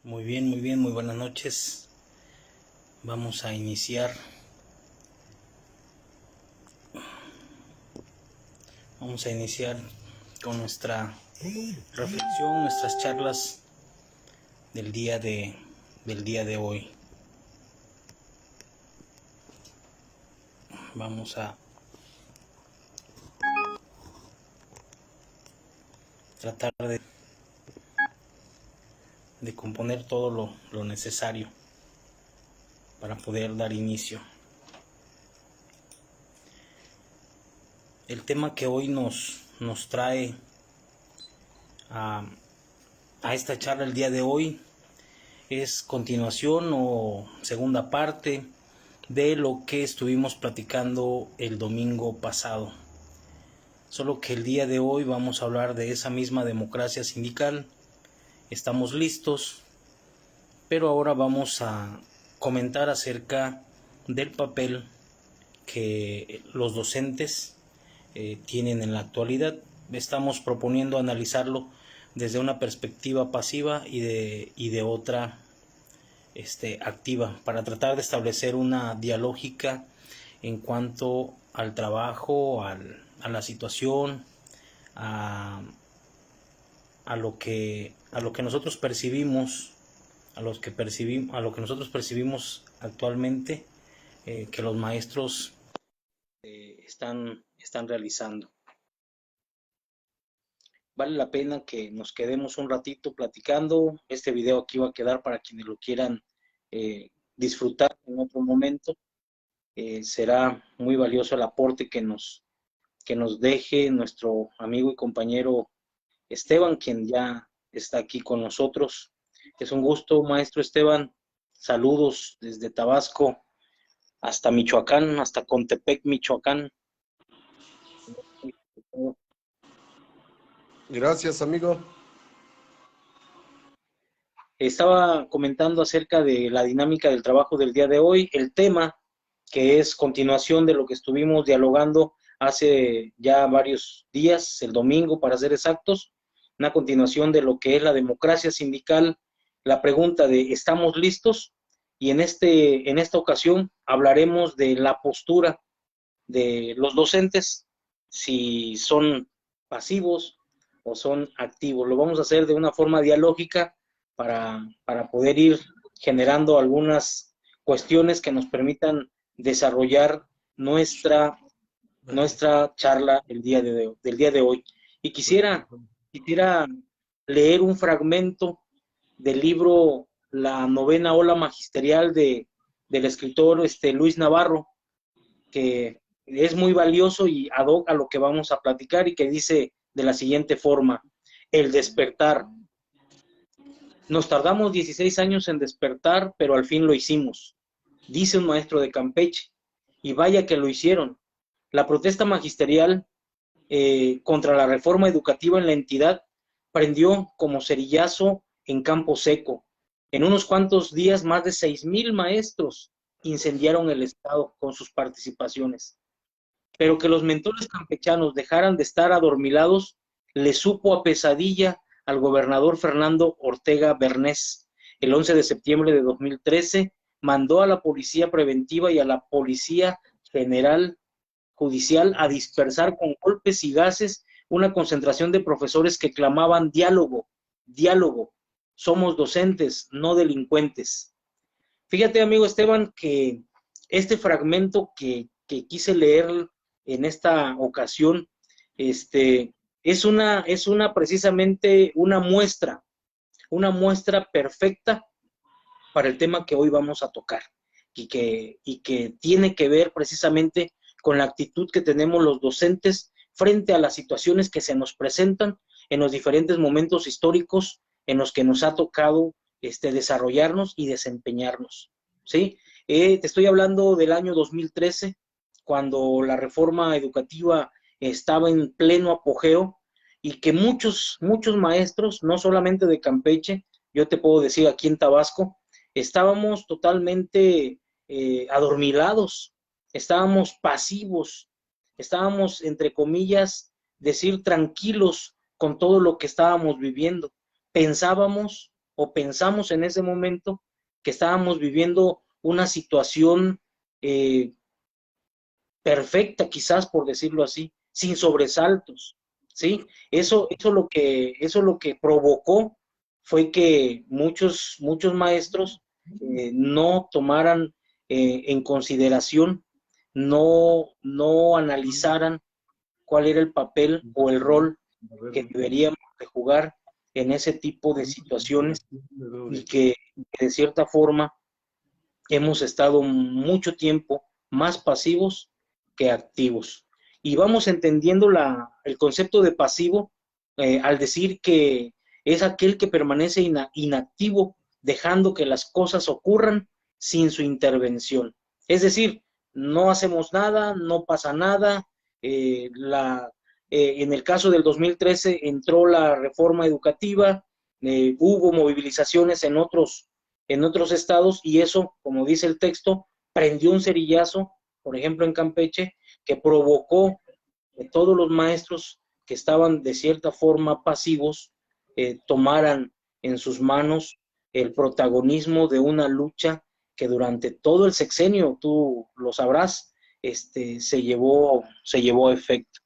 Muy bien, muy buenas noches. Vamos a iniciar. Vamos a iniciar con nuestra reflexión, nuestras charlas del día de hoy. Vamos a tratar de componer todo lo necesario para poder dar inicio. El tema que hoy nos trae a esta charla el día de hoy es continuación o segunda parte de lo que estuvimos platicando el domingo pasado. Solo que el día de hoy vamos a hablar de esa misma democracia sindical. Estamos listos, pero ahora vamos a comentar acerca del papel que los docentes tienen en la actualidad. Estamos proponiendo analizarlo desde una perspectiva pasiva y de otra activa, para tratar de establecer una dialógica en cuanto al trabajo, a la situación, a lo que nosotros percibimos, a lo que nosotros percibimos actualmente, que los maestros están realizando. Vale la pena que nos quedemos un ratito platicando. Este video aquí va a quedar para quienes lo quieran disfrutar en otro momento. Será muy valioso el aporte que nos deje nuestro amigo y compañero Esteban, quien ya está aquí con nosotros. Es un gusto, maestro Esteban. Saludos desde Tabasco hasta Michoacán, hasta Contepec, Michoacán. Gracias, amigo. Estaba comentando acerca de la dinámica del trabajo del día de hoy, el tema que es continuación de lo que estuvimos dialogando hace ya varios días, el domingo para ser exactos, una continuación de lo que es la democracia sindical, la pregunta de ¿estamos listos? Y en esta ocasión hablaremos de la postura de los docentes, si son pasivos o son activos. Lo vamos a hacer de una forma dialógica para poder ir generando algunas cuestiones que nos permitan desarrollar nuestra charla del día de hoy. Y quisiera leer un fragmento del libro La novena ola magisterial del escritor Luis Navarro, que es muy valioso y ad hoc a lo que vamos a platicar, y que dice de la siguiente forma: el despertar. Nos tardamos 16 años en despertar, pero al fin lo hicimos, dice un maestro de Campeche, y vaya que lo hicieron. La protesta magisterial contra la reforma educativa en la entidad prendió como cerillazo en campo seco. En unos cuantos días, más de 6,000 maestros incendiaron el estado con sus participaciones. Pero que los mentores campechanos dejaran de estar adormilados le supo a pesadilla al gobernador Fernando Ortega Bernés. El 11 de septiembre de 2013 mandó a la policía preventiva y a la policía general judicial a dispersar con golpes y gases una concentración de profesores que clamaban diálogo, diálogo. Somos docentes, no delincuentes. Fíjate, amigo Esteban, que este fragmento que quise leer en esta ocasión, es una precisamente una muestra perfecta para el tema que hoy vamos a tocar, y que tiene que ver precisamente con la actitud que tenemos los docentes frente a las situaciones que se nos presentan en los diferentes momentos históricos en los que nos ha tocado desarrollarnos y desempeñarnos, ¿sí? Te estoy hablando del año 2013, cuando la reforma educativa estaba en pleno apogeo, y que muchos maestros, no solamente de Campeche, yo te puedo decir aquí en Tabasco, estábamos totalmente adormilados, estábamos pasivos, estábamos, entre comillas, decir tranquilos con todo lo que estábamos viviendo. Pensábamos o pensamos en ese momento que estábamos viviendo una situación perfecta, quizás por decirlo así, sin sobresaltos, ¿sí? Eso lo que provocó fue que muchos maestros no tomaran en consideración, no analizaran cuál era el papel o el rol que deberíamos de jugar en ese tipo de situaciones, y que de cierta forma hemos estado mucho tiempo más pasivos que activos. Y vamos entendiendo el concepto de pasivo al decir que es aquel que permanece inactivo, dejando que las cosas ocurran sin su intervención. Es decir, no hacemos nada, no pasa nada. En el caso del 2013 entró la reforma educativa, hubo movilizaciones en otros estados, y eso, como dice el texto, prendió un cerillazo, por ejemplo en Campeche, que provocó que todos los maestros que estaban de cierta forma pasivos tomaran en sus manos el protagonismo de una lucha que durante todo el sexenio, tú lo sabrás, se llevó a efecto.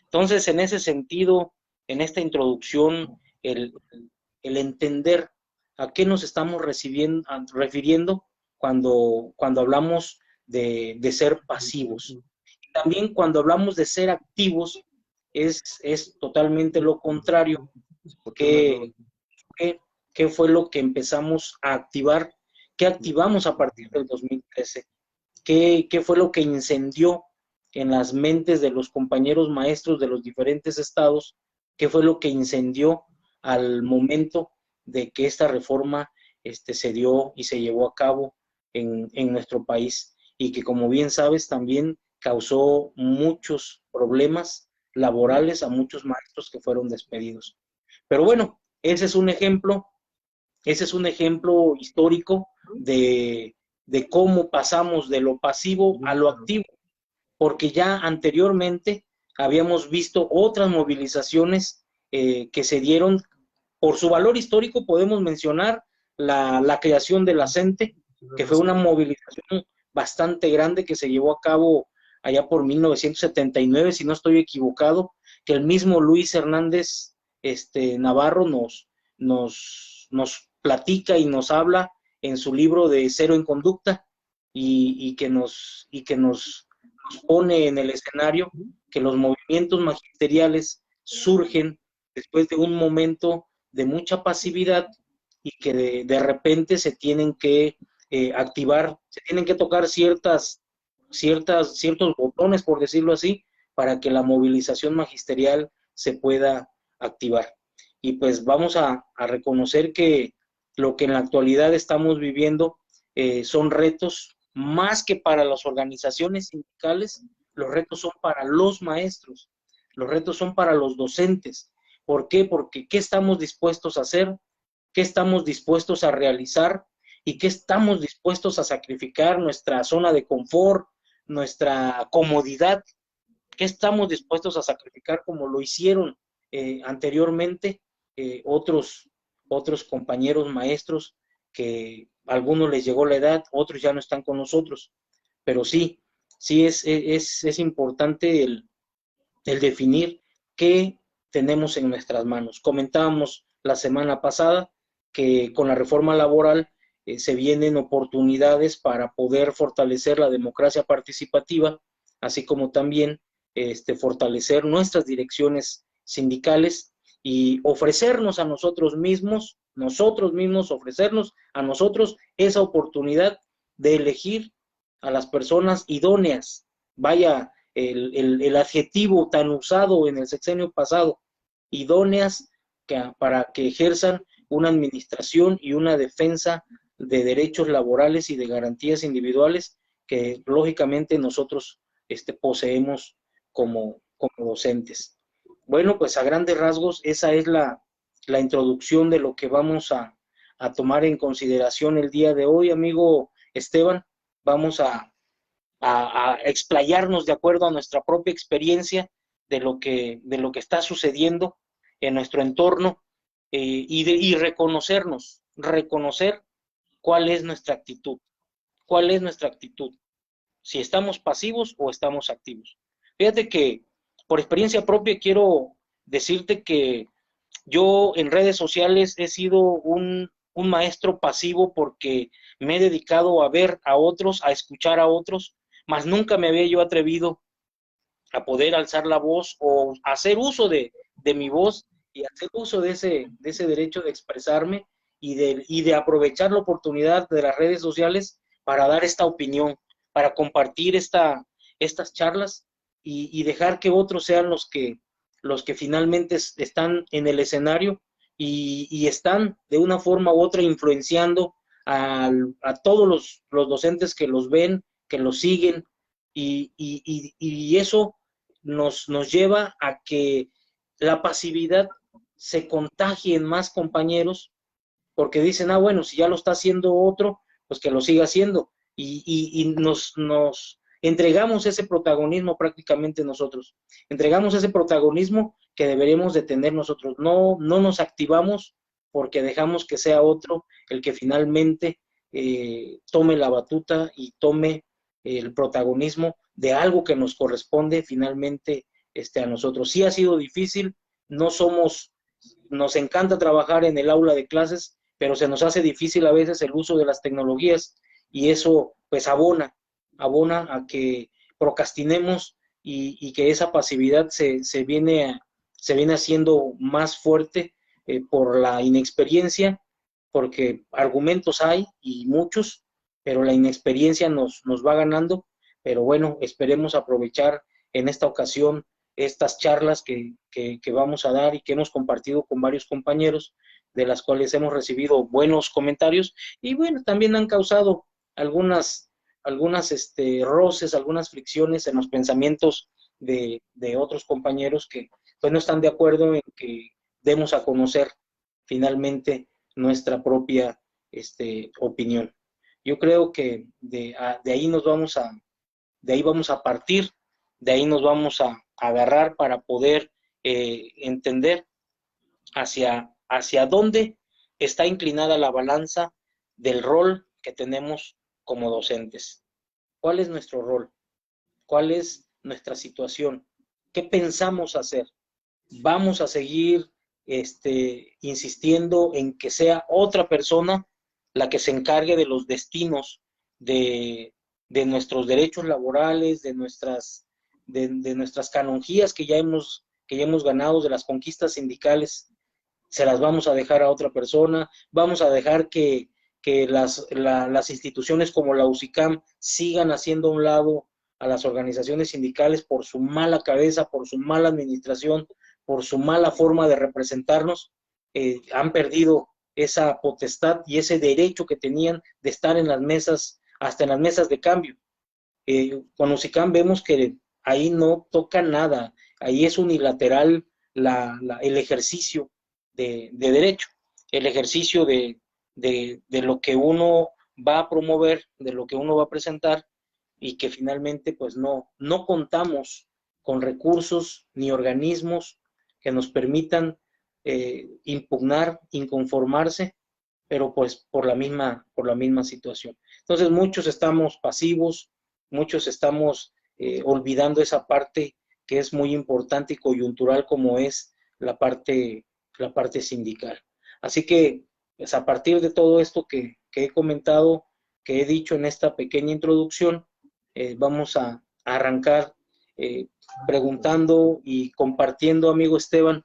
Entonces, en ese sentido, en esta introducción, el entender a qué nos estamos refiriendo cuando hablamos de ser pasivos. También cuando hablamos de ser activos, es totalmente lo contrario. ¿Qué, qué fue lo que empezamos a activar? ¿Qué activamos a partir del 2013? ¿Qué fue lo que incendió en las mentes de los compañeros maestros de los diferentes estados? ¿Qué fue lo que incendió al momento de que esta reforma se dio y se llevó a cabo en nuestro país? Y que, como bien sabes, también causó muchos problemas laborales a muchos maestros que fueron despedidos. Pero bueno, ese es un ejemplo histórico de cómo pasamos de lo pasivo a lo activo, porque ya anteriormente habíamos visto otras movilizaciones que se dieron. Por su valor histórico podemos mencionar la creación de la CENTE, que fue una movilización bastante grande que se llevó a cabo allá por 1979, si no estoy equivocado, que el mismo Luis Hernández Navarro nos platica y nos habla en su libro de Cero en Conducta, y que nos pone en el escenario que los movimientos magisteriales surgen después de un momento de mucha pasividad, y que de repente se tienen que activar, se tienen que tocar ciertos botones, por decirlo así, para que la movilización magisterial se pueda activar. Y pues vamos a reconocer que lo que en la actualidad estamos viviendo son retos más que para las organizaciones sindicales. Los retos son para los maestros, los retos son para los docentes. ¿Por qué? Porque ¿qué estamos dispuestos a hacer? ¿Qué estamos dispuestos a realizar? ¿Y qué estamos dispuestos a sacrificar? Nuestra zona de confort, nuestra comodidad. ¿Qué estamos dispuestos a sacrificar como lo hicieron anteriormente otros compañeros maestros, que a algunos les llegó la edad, otros ya no están con nosotros? Pero sí es importante el definir qué tenemos en nuestras manos. Comentábamos la semana pasada que con la reforma laboral se vienen oportunidades para poder fortalecer la democracia participativa, así como también fortalecer nuestras direcciones sindicales y ofrecernos a nosotros mismos ofrecernos a nosotros esa oportunidad de elegir a las personas idóneas. Vaya, el adjetivo tan usado en el sexenio pasado, idóneas, para que ejerzan una administración y una defensa de derechos laborales y de garantías individuales que lógicamente nosotros poseemos como docentes. Bueno, pues a grandes rasgos esa es la introducción de lo que vamos a tomar en consideración el día de hoy, amigo Esteban. Vamos a explayarnos de acuerdo a nuestra propia experiencia de lo que está sucediendo en nuestro entorno, y reconocernos reconocer cuál es nuestra actitud, cuál es nuestra actitud, si estamos pasivos o estamos activos. Fíjate que por experiencia propia quiero decirte que yo en redes sociales he sido un maestro pasivo porque me he dedicado a ver a otros, a escuchar a otros, mas nunca me había yo atrevido a poder alzar la voz o hacer uso de mi voz y hacer uso de ese derecho de expresarme y de aprovechar la oportunidad de las redes sociales para dar esta opinión, para compartir estas charlas y dejar que otros sean los que finalmente están en el escenario y están de una forma u otra influenciando a todos los docentes que los ven, que los siguen, y eso nos lleva a que la pasividad se contagie en más compañeros, porque dicen, ah, bueno, si ya lo está haciendo otro, pues que lo siga haciendo, y nos entregamos ese protagonismo prácticamente nosotros, entregamos ese protagonismo que deberíamos de tener nosotros, no nos activamos porque dejamos que sea otro el que finalmente tome la batuta y tome el protagonismo de algo que nos corresponde finalmente a nosotros. Sí ha sido difícil, no somos, nos encanta trabajar en el aula de clases, pero se nos hace difícil a veces el uso de las tecnologías y eso pues abona a que procrastinemos y que esa pasividad se viene haciendo más fuerte por la inexperiencia, porque argumentos hay y muchos, pero la inexperiencia nos va ganando. Pero bueno, esperemos aprovechar en esta ocasión estas charlas que vamos a dar y que hemos compartido con varios compañeros, de las cuales hemos recibido buenos comentarios y bueno, también han causado algunas roces, algunas fricciones en los pensamientos de otros compañeros que pues no están de acuerdo en que demos a conocer finalmente nuestra propia opinión. Yo creo que de ahí de ahí vamos a partir, de ahí nos vamos a agarrar para poder entender hacia dónde está inclinada la balanza del rol que tenemos como docentes. ¿Cuál es nuestro rol? ¿Cuál es nuestra situación? ¿Qué pensamos hacer? ¿Vamos a seguir insistiendo en que sea otra persona la que se encargue de los destinos de nuestros derechos laborales, de nuestras canonjías que ya hemos ganado, de las conquistas sindicales? Se las vamos a dejar a otra persona, vamos a dejar que las instituciones como la UCICAM sigan haciendo a un lado a las organizaciones sindicales por su mala cabeza, por su mala administración, por su mala forma de representarnos. Han perdido esa potestad y ese derecho que tenían de estar en las mesas, hasta en las mesas de cambio. Con UCICAM vemos que ahí no toca nada, ahí es unilateral el ejercicio de derecho, el ejercicio de lo que uno va a promover, de lo que uno va a presentar, y que finalmente pues no contamos con recursos ni organismos que nos permitan impugnar, inconformarse, pero pues por la misma situación. Entonces muchos estamos pasivos, muchos estamos olvidando esa parte que es muy importante y coyuntural, como es la parte sindical. Así que, pues a partir de todo esto que he comentado, que he dicho en esta pequeña introducción, vamos a arrancar preguntando y compartiendo, amigo Esteban,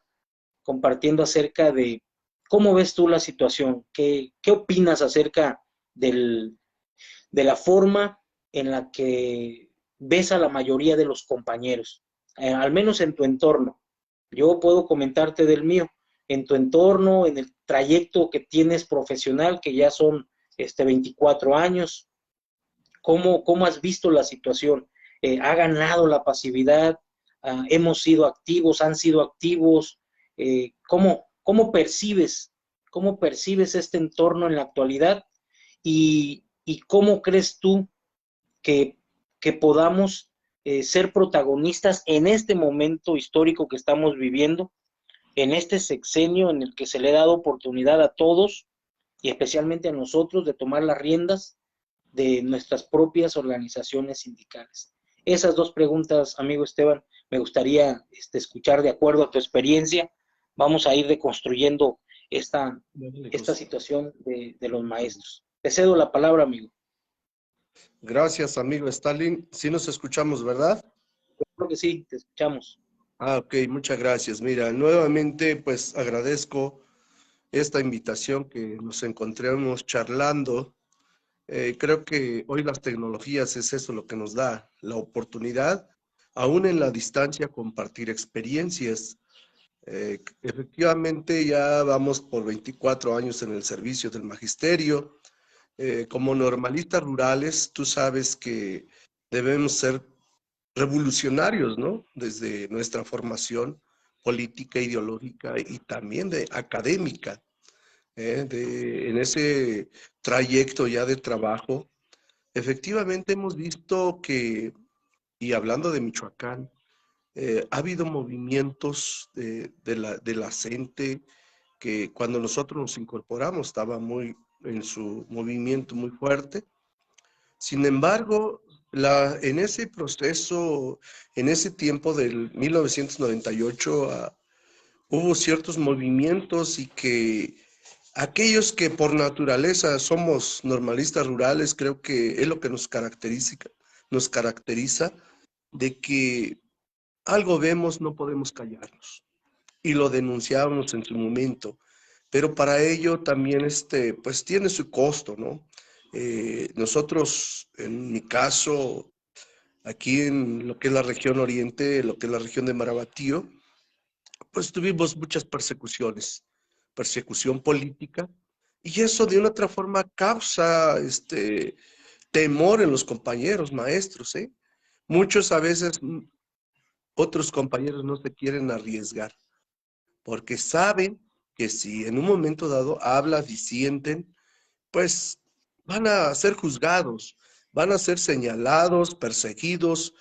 compartiendo acerca de cómo ves tú la situación, qué opinas acerca de la forma en la que ves a la mayoría de los compañeros, al menos en tu entorno. Yo puedo comentarte del mío, en tu entorno, en el trayecto que tienes profesional, que ya son 24 años, ¿cómo has visto la situación? ¿Ha ganado la pasividad? ¿Hemos sido activos? ¿Han sido activos? ¿Cómo percibes este entorno en la actualidad? ¿Y cómo crees tú que podamos ser protagonistas en este momento histórico que estamos viviendo, en este sexenio en el que se le ha dado oportunidad a todos y especialmente a nosotros de tomar las riendas de nuestras propias organizaciones sindicales. Esas dos preguntas, amigo Esteban, me gustaría escuchar de acuerdo a tu experiencia. Vamos a ir deconstruyendo esta situación de los maestros. Te cedo la palabra, amigo. Gracias, amigo Stalin. Sí nos escuchamos, ¿verdad? Creo que sí, te escuchamos. Ok, muchas gracias. Mira, nuevamente pues agradezco esta invitación que nos encontramos charlando. Creo que hoy las tecnologías es eso lo que nos da la oportunidad, aún en la distancia, compartir experiencias. Efectivamente, ya vamos por 24 años en el servicio del magisterio. Como normalistas rurales, tú sabes que debemos ser revolucionarios, ¿no? Desde nuestra formación política, ideológica y también de académica. En ese trayecto ya de trabajo, efectivamente hemos visto que, y hablando de Michoacán, ha habido movimientos de la CENTE que cuando nosotros nos incorporamos estaba muy en su movimiento muy fuerte. Sin embargo, en ese proceso, en ese tiempo del 1998, hubo ciertos movimientos y que aquellos que por naturaleza somos normalistas rurales, creo que es lo que nos caracteriza de que algo vemos, no podemos callarnos. Y lo denunciábamos en su momento. Pero para ello también pues tiene su costo, ¿no? Nosotros, en mi caso, aquí en lo que es la región oriente, lo que es la región de Marabatío, pues tuvimos muchas persecuciones, persecución política, y eso de una otra forma causa temor en los compañeros, maestros, ¿eh? Muchos a veces, otros compañeros no se quieren arriesgar, porque saben que si en un momento dado hablan, disienten, pues van a ser juzgados, van a ser señalados, perseguidos,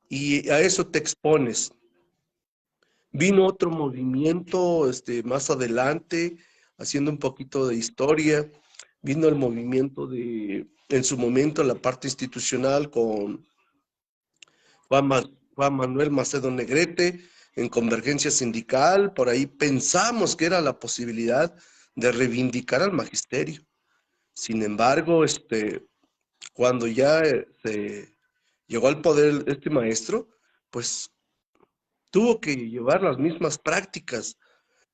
y a eso te expones. Vino otro movimiento más adelante, haciendo un poquito de historia, vino el movimiento en su momento, la parte institucional con Juan Manuel Macedo Negrete, en Convergencia Sindical, por ahí pensamos que era la posibilidad de reivindicar al magisterio. Sin embargo, cuando ya se llegó al poder este maestro, pues tuvo que llevar las mismas prácticas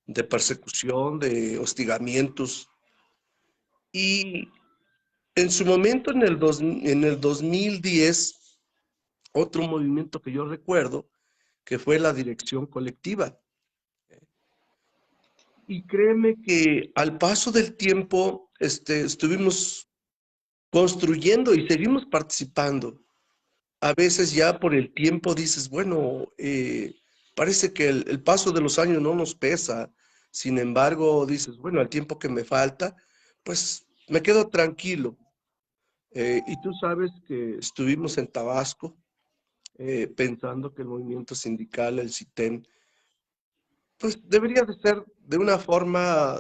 de persecución, de hostigamientos. Y en su momento, en el 2010, otro movimiento que yo recuerdo, que fue la dirección colectiva. Y créeme que al paso del tiempo estuvimos construyendo y seguimos participando. A veces ya por el tiempo dices, bueno, parece que el paso de los años no nos pesa. Sin embargo, dices, bueno, el tiempo que me falta, pues me quedo tranquilo. Y tú sabes que estuvimos en Tabasco pensando que el movimiento sindical, el CITEM, pues debería de ser de una forma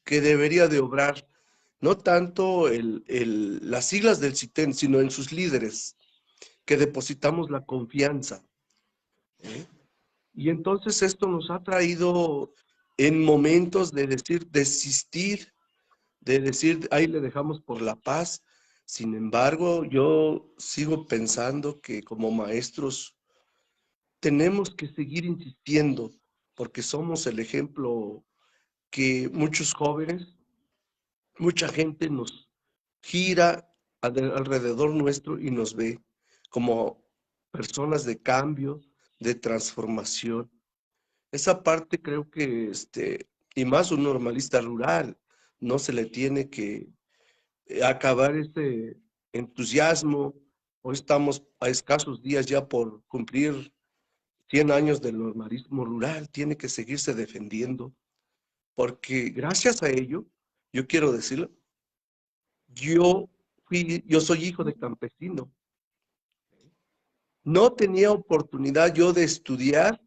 que debería de obrar, no tanto las siglas del CITEM, sino en sus líderes, que depositamos la confianza. ¿Eh? Y entonces esto nos ha traído en momentos de decir, desistir, de decir, ahí le dejamos por la paz. Sin embargo, yo sigo pensando que como maestros tenemos que seguir insistiendo porque somos el ejemplo que muchos jóvenes, mucha gente nos gira alrededor nuestro y nos ve como personas de cambio, de transformación. Esa parte creo que, y más un normalista rural, no se le tiene que acabar ese entusiasmo. Hoy estamos a escasos días ya por cumplir 100 años del normalismo rural, tiene que seguirse defendiendo, porque gracias a ello, yo quiero decirlo, yo soy hijo de campesino. No tenía oportunidad yo de estudiar.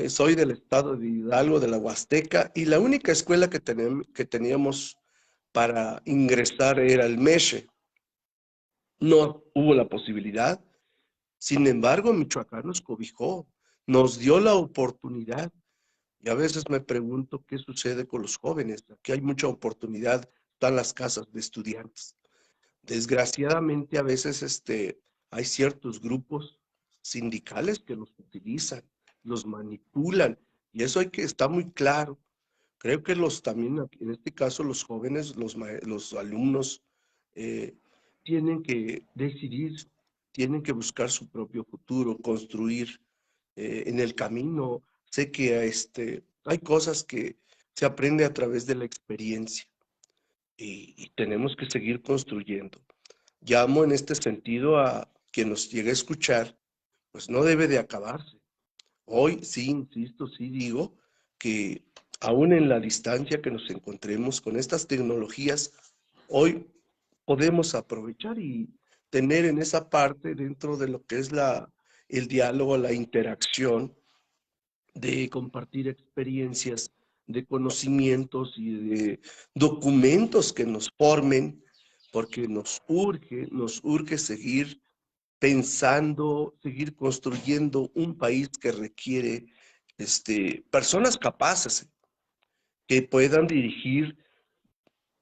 Soy del estado de Hidalgo, de la Huasteca, y la única escuela que teníamos para ingresar era el MESHE. No hubo la posibilidad. Sin embargo, Michoacán nos cobijó, nos dio la oportunidad. Y a veces me pregunto qué sucede con los jóvenes. Aquí hay mucha oportunidad, están las casas de estudiantes. Desgraciadamente, a veces hay ciertos grupos sindicales que los utilizan, los manipulan, y eso hay que está muy claro. Creo que también, en este caso, los jóvenes, los alumnos, eh, tienen que decidir, tienen que buscar su propio futuro, construir en el camino. Sé que hay cosas que se aprende a través de la experiencia y tenemos que seguir construyendo. Llamo en este sentido a quien nos llegue a escuchar, pues no debe de acabarse. Hoy sí, insisto, sí digo que aún en la distancia que nos encontremos con estas tecnologías, hoy podemos aprovechar y tener en esa parte dentro de lo que es el diálogo, la interacción, de compartir experiencias, de conocimientos y de documentos que nos formen, porque nos urge seguir pensando, seguir construyendo un país que requiere personas capaces que puedan dirigir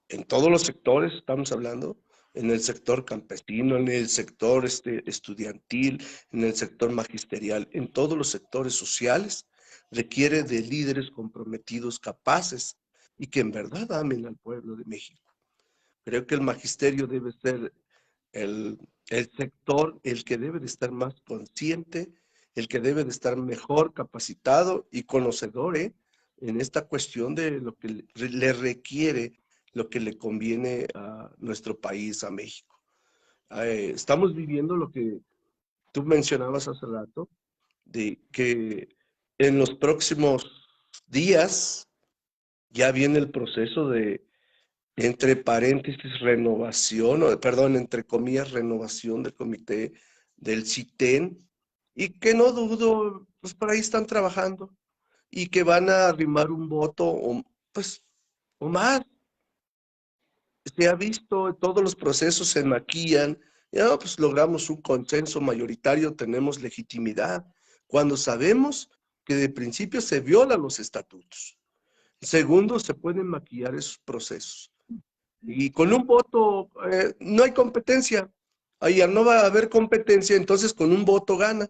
en todos los sectores, estamos hablando, en el sector campesino, en el sector estudiantil, en el sector magisterial, en todos los sectores sociales, requiere de líderes comprometidos, capaces y que en verdad amen al pueblo de México. Creo que el magisterio debe ser el sector, el que debe de estar más consciente, el que debe de estar mejor capacitado y conocedor en esta cuestión de lo que le requiere, lo que le conviene a nuestro país, a México. Estamos viviendo lo que tú mencionabas hace rato, de que en los próximos días ya viene el proceso de, entre paréntesis, renovación, perdón, entre comillas, renovación del comité del CITEN, y que no dudo, pues por ahí están trabajando, y que van a arrimar un voto, pues, o más. Se ha visto, todos los procesos se maquillan, ya pues logramos un consenso mayoritario, tenemos legitimidad, cuando sabemos que de principio se violan los estatutos. Segundo, se pueden maquillar esos procesos. Y con un voto no hay competencia. Ahí no va a haber competencia, entonces con un voto gana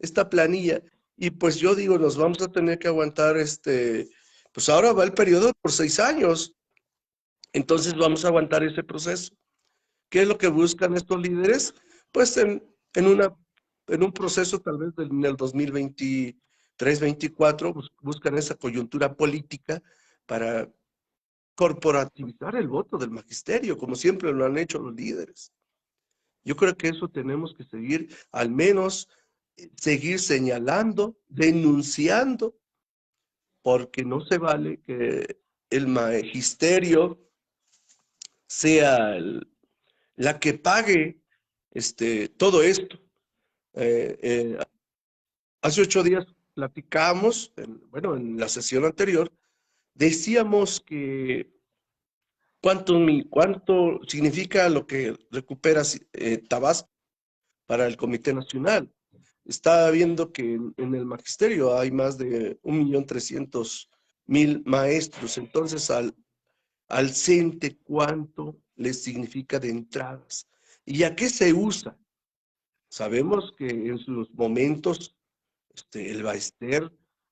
esta planilla. Y pues yo digo, nos vamos a tener que aguantar pues ahora va el periodo por 6 años. Entonces vamos a aguantar ese proceso. ¿Qué es lo que buscan estos líderes? Pues en un proceso tal vez en el 2023-24, buscan esa coyuntura política para corporativizar el voto del magisterio, como siempre lo han hecho los líderes. Yo creo que eso tenemos que seguir, al menos seguir señalando, denunciando, porque no se vale que el magisterio sea la que pague todo esto. Hace 8 días platicamos, bueno, en la sesión anterior, decíamos que cuánto significa lo que recupera Tabasco para el Comité Nacional. Está viendo que en el magisterio hay más de 1.300.000 maestros, entonces al CENTE cuánto les significa de entradas y a qué se usa. Sabemos que en sus momentos el Baester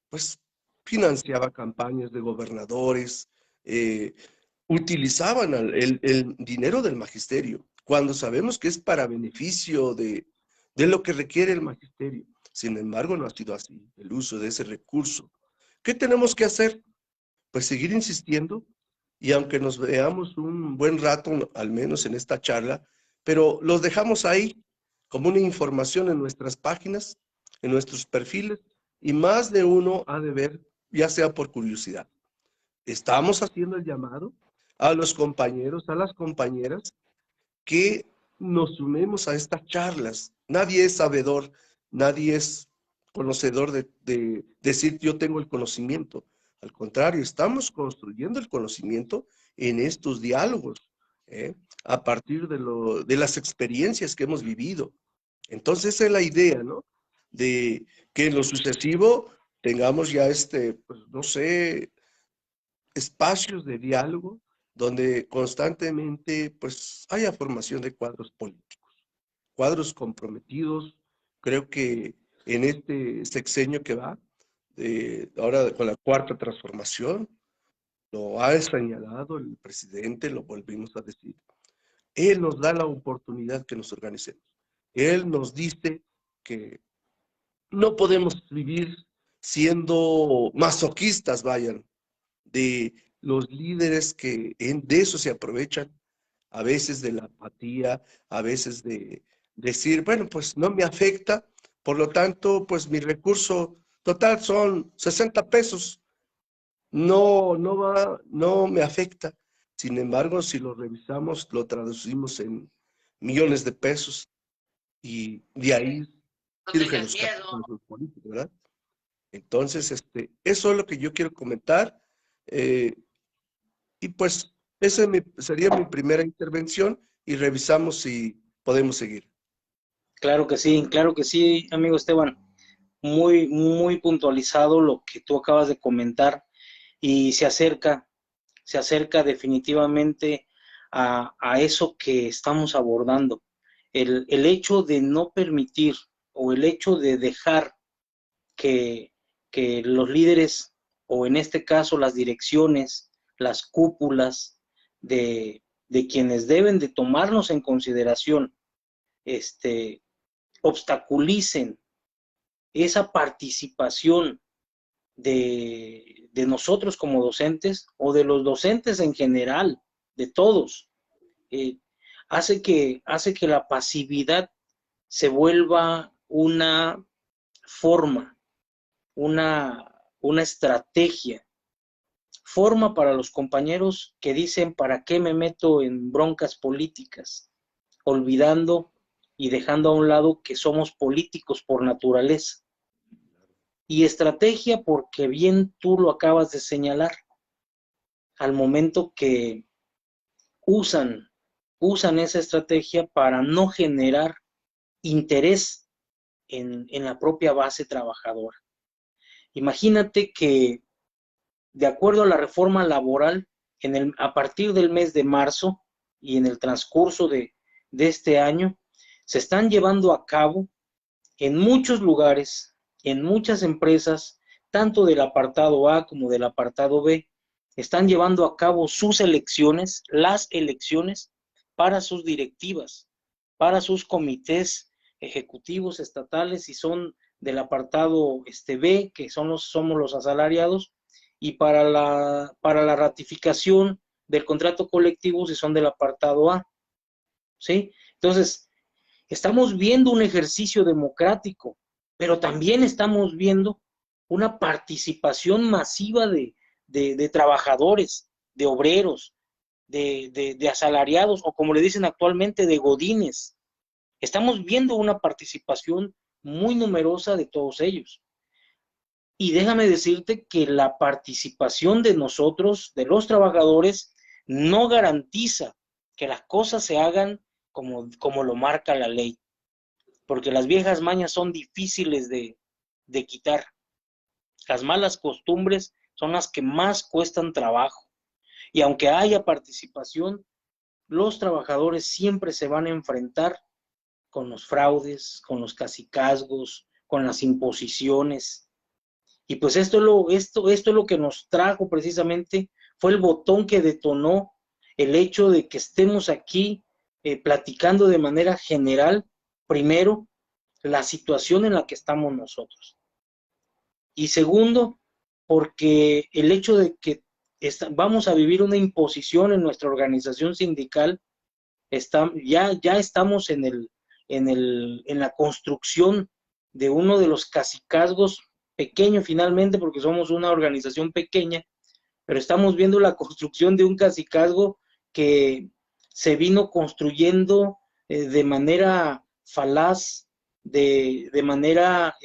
pues financiaba campañas de gobernadores, utilizaban el dinero del magisterio, cuando sabemos que es para beneficio de lo que requiere el magisterio. Sin embargo, no ha sido así el uso de ese recurso. ¿Qué tenemos que hacer? Pues seguir insistiendo, y aunque nos veamos un buen rato, al menos en esta charla, pero los dejamos ahí como una información en nuestras páginas, en nuestros perfiles, y más de uno ha de ver, ya sea por curiosidad. Estamos haciendo el llamado a los compañeros, a las compañeras, que nos sumemos a estas charlas. Nadie es sabedor, nadie es conocedor de decir yo tengo el conocimiento. Al contrario, estamos construyendo el conocimiento en estos diálogos, ¿eh? A partir de las experiencias que hemos vivido. Entonces, esa es la idea, ¿no? De que en lo sucesivo tengamos ya pues, no sé, espacios de diálogo donde constantemente pues haya formación de cuadros políticos, cuadros comprometidos. Creo que en este sexenio que va, ahora con la cuarta transformación, lo ha señalado el presidente, lo volvimos a decir. Él nos da la oportunidad que nos organicemos. Él nos dice que no podemos vivir siendo masoquistas, vayan, de los líderes que de eso se aprovechan, a veces de la apatía, a veces de decir, bueno, pues no me afecta, por lo tanto, pues mi recurso total son 60 pesos, no me afecta. Sin embargo, si lo revisamos, lo traducimos en millones de pesos y de ahí surgen los capitales políticos, ¿verdad? Entonces, eso es lo que yo quiero comentar. eh, y pues, esa sería mi primera intervención y revisamos si podemos seguir. Claro que sí, amigo Esteban. Muy, muy puntualizado lo que tú acabas de comentar y se acerca definitivamente a eso que estamos abordando. El hecho de no permitir o el hecho de dejar que, que los líderes, o en este caso las direcciones, las cúpulas de quienes deben de tomarnos en consideración, obstaculicen esa participación de nosotros como docentes o de los docentes en general, de todos, eh, hace que la pasividad se vuelva una forma, una estrategia, forma para los compañeros que dicen, ¿para qué me meto en broncas políticas? Olvidando y dejando a un lado que somos políticos por naturaleza. Y estrategia porque bien tú lo acabas de señalar, al momento que usan, usan esa estrategia para no generar interés en la propia base trabajadora. Imagínate que, de acuerdo a la reforma laboral, a partir del mes de marzo y en el transcurso de este año, se están llevando a cabo en muchos lugares, en muchas empresas, tanto del apartado A como del apartado B, están llevando a cabo sus elecciones, las elecciones para sus directivas, para sus comités ejecutivos estatales, y son del apartado B, que somos los asalariados, y para la ratificación del contrato colectivo, si son del apartado A, ¿sí? Entonces, estamos viendo un ejercicio democrático, pero también estamos viendo una participación masiva de trabajadores, de obreros, de asalariados, o como le dicen actualmente, de godines. Estamos viendo una participación muy numerosa de todos ellos. Y déjame decirte que la participación de nosotros, de los trabajadores, no garantiza que las cosas se hagan como lo marca la ley, porque las viejas mañas son difíciles de quitar. Las malas costumbres son las que más cuestan trabajo. Y aunque haya participación, los trabajadores siempre se van a enfrentar con los fraudes, con los cacicazgos, con las imposiciones. Y pues esto es lo que nos trajo precisamente, fue el botón que detonó el hecho de que estemos aquí platicando de manera general, primero, la situación en la que estamos nosotros. Y segundo, porque el hecho de que vamos a vivir una imposición en nuestra organización sindical, ya estamos en la construcción de uno de los cacicazgos, pequeño finalmente, porque somos una organización pequeña, pero estamos viendo la construcción de un cacicazgo que se vino construyendo de manera falaz, de manera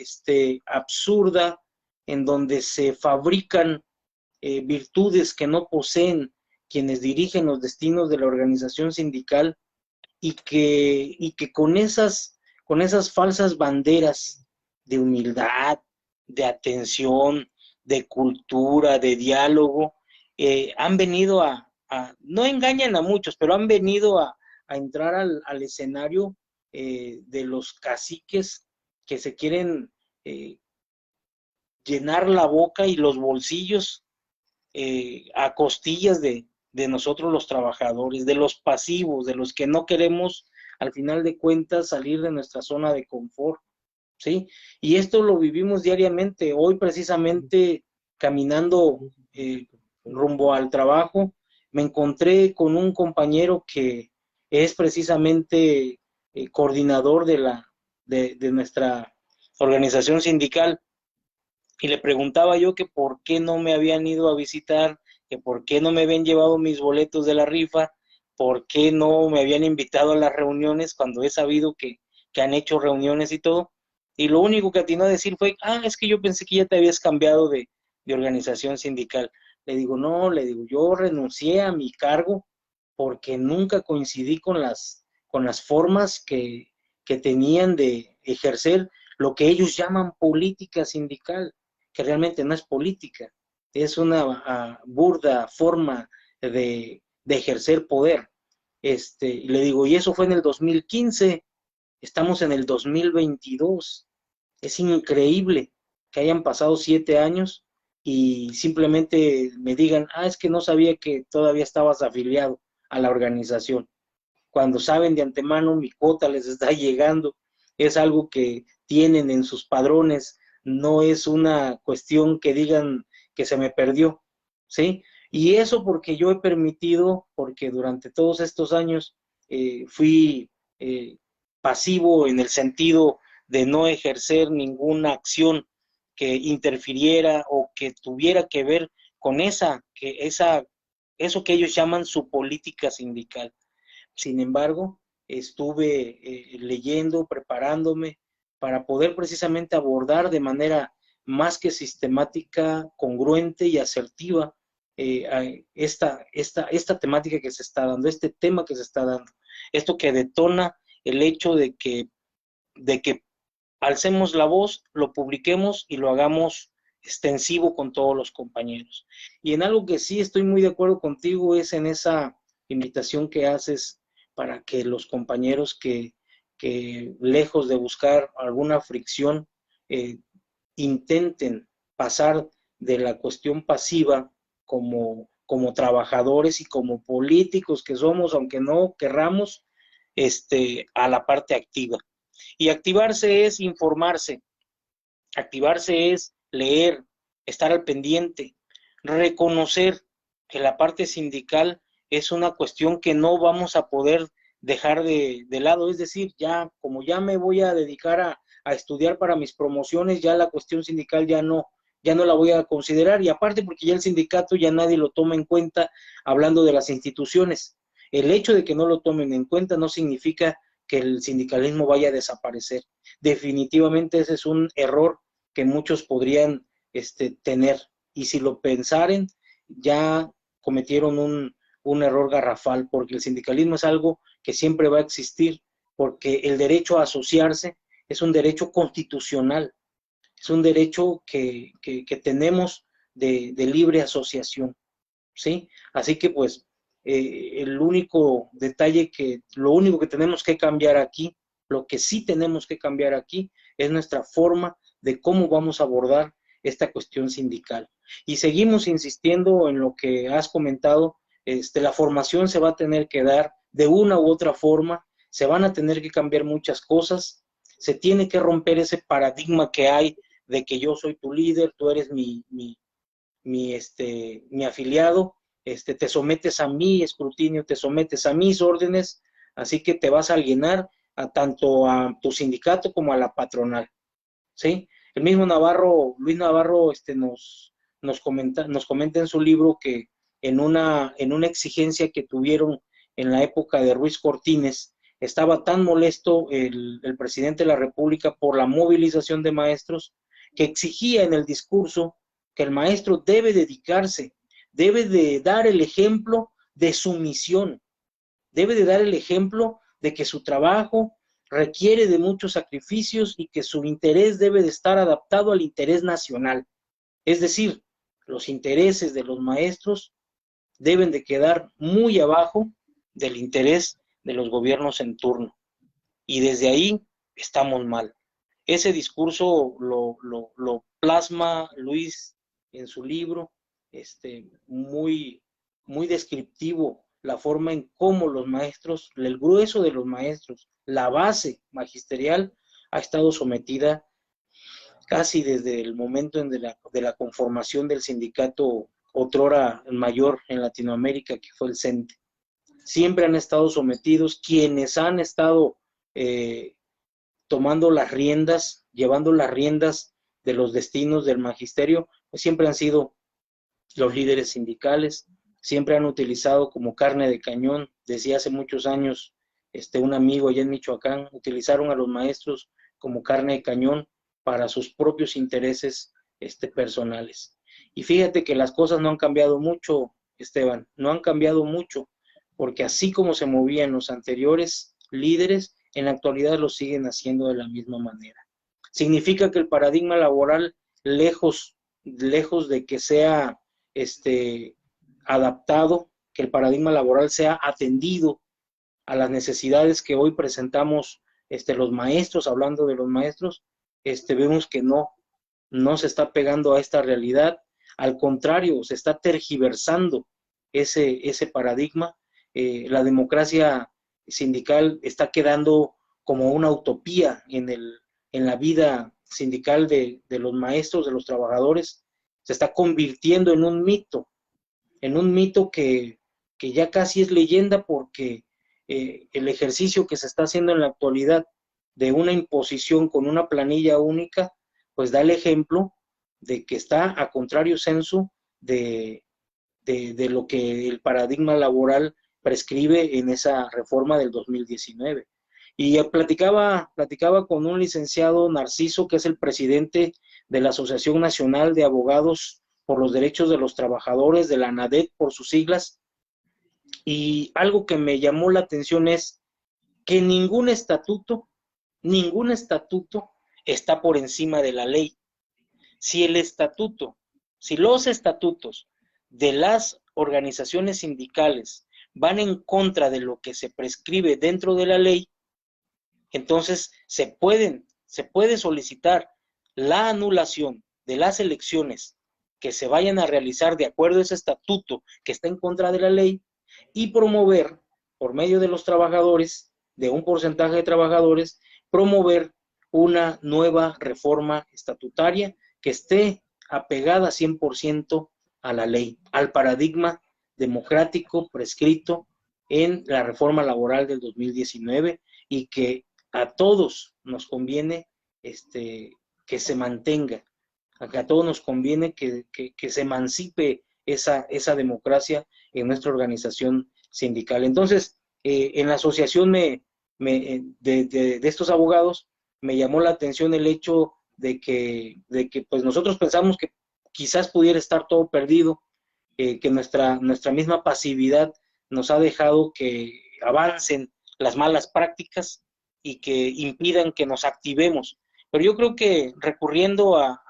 absurda, en donde se fabrican virtudes que no poseen, quienes dirigen los destinos de la organización sindical y que con esas falsas banderas de humildad, de atención, de cultura, de diálogo, han venido no engañan a muchos, pero han venido a entrar al escenario de los caciques que se quieren llenar la boca y los bolsillos a costillas de nosotros los trabajadores, de los pasivos, de los que no queremos al final de cuentas salir de nuestra zona de confort, ¿sí? Y esto lo vivimos diariamente. Hoy precisamente caminando rumbo al trabajo, me encontré con un compañero que es precisamente coordinador de nuestra organización sindical, y le preguntaba yo que por qué no me habían ido a visitar, que por qué no me habían llevado mis boletos de la rifa, por qué no me habían invitado a las reuniones cuando he sabido que han hecho reuniones y todo. Y lo único que atinó a decir fue, es que yo pensé que ya te habías cambiado de organización sindical. Le digo, no, le digo, yo renuncié a mi cargo porque nunca coincidí con las formas que tenían de ejercer lo que ellos llaman política sindical, que realmente no es política, es una burda forma de ejercer poder. Y le digo, y eso fue en el 2015, estamos en el 2022, es increíble que hayan pasado 7 años y simplemente me digan, es que no sabía que todavía estabas afiliado a la organización, cuando saben de antemano mi cuota les está llegando, es algo que tienen en sus padrones, no es una cuestión que digan que se me perdió, ¿sí? Y eso porque yo he permitido, porque durante todos estos años fui pasivo en el sentido de no ejercer ninguna acción que interfiriera o que tuviera que ver con eso que ellos llaman su política sindical. Sin embargo, estuve leyendo, preparándome para poder precisamente abordar de manera más que sistemática, congruente y asertiva esta temática que se está dando, este tema que se está dando, esto que detona el hecho de que alcemos la voz, lo publiquemos y lo hagamos extensivo con todos los compañeros. Y en algo que sí estoy muy de acuerdo contigo es en esa invitación que haces para que los compañeros que lejos de buscar alguna fricción, intenten pasar de la cuestión pasiva como trabajadores y como políticos que somos, aunque no querramos, a la parte activa. Y activarse es informarse, activarse es leer, estar al pendiente, reconocer que la parte sindical es una cuestión que no vamos a poder dejar de lado, es decir, como ya me voy a dedicar a estudiar para mis promociones, ya la cuestión sindical ya no la voy a considerar, y aparte porque ya el sindicato ya nadie lo toma en cuenta hablando de las instituciones. El hecho de que no lo tomen en cuenta no significa que el sindicalismo vaya a desaparecer. Definitivamente ese es un error que muchos podrían tener, y si lo pensaren, ya cometieron un error garrafal, porque el sindicalismo es algo que siempre va a existir, porque el derecho a asociarse es un derecho constitucional, es un derecho que tenemos de libre asociación, ¿sí? Así que pues el único detalle lo único que tenemos que cambiar aquí, lo que sí tenemos que cambiar aquí es nuestra forma de cómo vamos a abordar esta cuestión sindical. Y seguimos insistiendo en lo que has comentado, la formación se va a tener que dar de una u otra forma, se van a tener que cambiar muchas cosas, se tiene que romper ese paradigma que hay de que yo soy tu líder, tú eres mi afiliado, te sometes a mi escrutinio, te sometes a mis órdenes, así que te vas a alienar tanto a tu sindicato como a la patronal, ¿sí? El mismo Luis Navarro, nos comenta en su libro que en una exigencia que tuvieron en la época de Ruiz Cortines, estaba tan molesto el presidente de la República por la movilización de maestros, que exigía en el discurso que el maestro debe dedicarse, debe de dar el ejemplo de su misión. Debe de dar el ejemplo de que su trabajo requiere de muchos sacrificios y que su interés debe de estar adaptado al interés nacional. Es decir, los intereses de los maestros deben de quedar muy abajo del interés de los gobiernos en turno. Y desde ahí estamos mal. Ese discurso lo plasma Luis en su libro, muy, muy descriptivo, la forma en cómo los maestros, el grueso de los maestros, la base magisterial ha estado sometida casi desde el momento de la conformación del sindicato otrora mayor en Latinoamérica, que fue el CENTE. Siempre han estado sometidos quienes han estado tomando las riendas, llevando las riendas de los destinos del magisterio, pues siempre han sido los líderes sindicales, siempre han utilizado como carne de cañón. Desde hace muchos años, un amigo allá en Michoacán, utilizaron a los maestros como carne de cañón para sus propios intereses personales. Y fíjate que las cosas no han cambiado mucho, Esteban, no han cambiado mucho, porque así como se movían los anteriores líderes, en la actualidad lo siguen haciendo de la misma manera. Significa que el paradigma laboral, lejos de que sea adaptado, que el paradigma laboral sea atendido a las necesidades que hoy presentamos los maestros, hablando de los maestros, vemos que no se está pegando a esta realidad, al contrario, se está tergiversando ese paradigma. La democracia sindical está quedando como una utopía en la vida sindical de los maestros, de los trabajadores. Se está convirtiendo en un mito que ya casi es leyenda, porque el ejercicio que se está haciendo en la actualidad de una imposición con una planilla única, pues da el ejemplo de que está a contrario sensu de lo que el paradigma laboral prescribe en esa reforma del 2019. Y platicaba con un licenciado Narciso, que es el presidente de la Asociación Nacional de Abogados por los Derechos de los Trabajadores, de la ANADET por sus siglas, y algo que me llamó la atención es que ningún estatuto está por encima de la ley. Si los estatutos de las organizaciones sindicales van en contra de lo que se prescribe dentro de la ley, entonces se puede solicitar la anulación de las elecciones que se vayan a realizar de acuerdo a ese estatuto que está en contra de la ley, y promover, por medio de los trabajadores, de un porcentaje de trabajadores, promover una nueva reforma estatutaria que esté apegada 100% a la ley, al paradigma democrático prescrito en la reforma laboral del 2019, y que a todos nos conviene que se mantenga, a todos nos conviene que se emancipe esa democracia en nuestra organización sindical. Entonces, en la asociación de estos abogados me llamó la atención el hecho de que pues nosotros pensamos que quizás pudiera estar todo perdido, que nuestra misma pasividad nos ha dejado que avancen las malas prácticas y que impidan que nos activemos. Pero yo creo que recurriendo a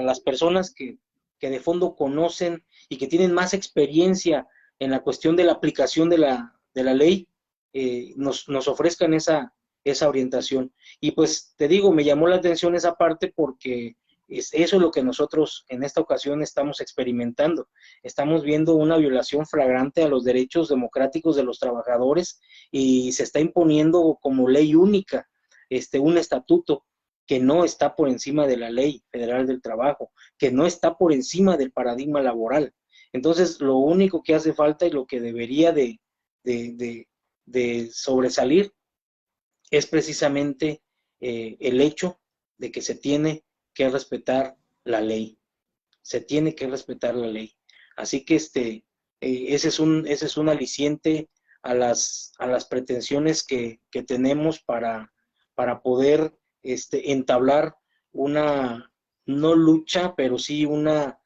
las personas que de fondo conocen y que tienen más experiencia en la cuestión de la aplicación de la ley, nos ofrezcan esa orientación. Y pues te digo, me llamó la atención esa parte, porque eso es lo que nosotros en esta ocasión estamos experimentando. Estamos viendo una violación flagrante a los derechos democráticos de los trabajadores, y se está imponiendo como ley única un estatuto que no está por encima de la Ley Federal del Trabajo, que no está por encima del paradigma laboral. Entonces, lo único que hace falta y lo que debería de sobresalir es precisamente el hecho de que se tiene que respetar la ley. Se tiene que respetar la ley. Así que ese es un aliciente a las pretensiones que tenemos para poder entablar una, no lucha, pero sí una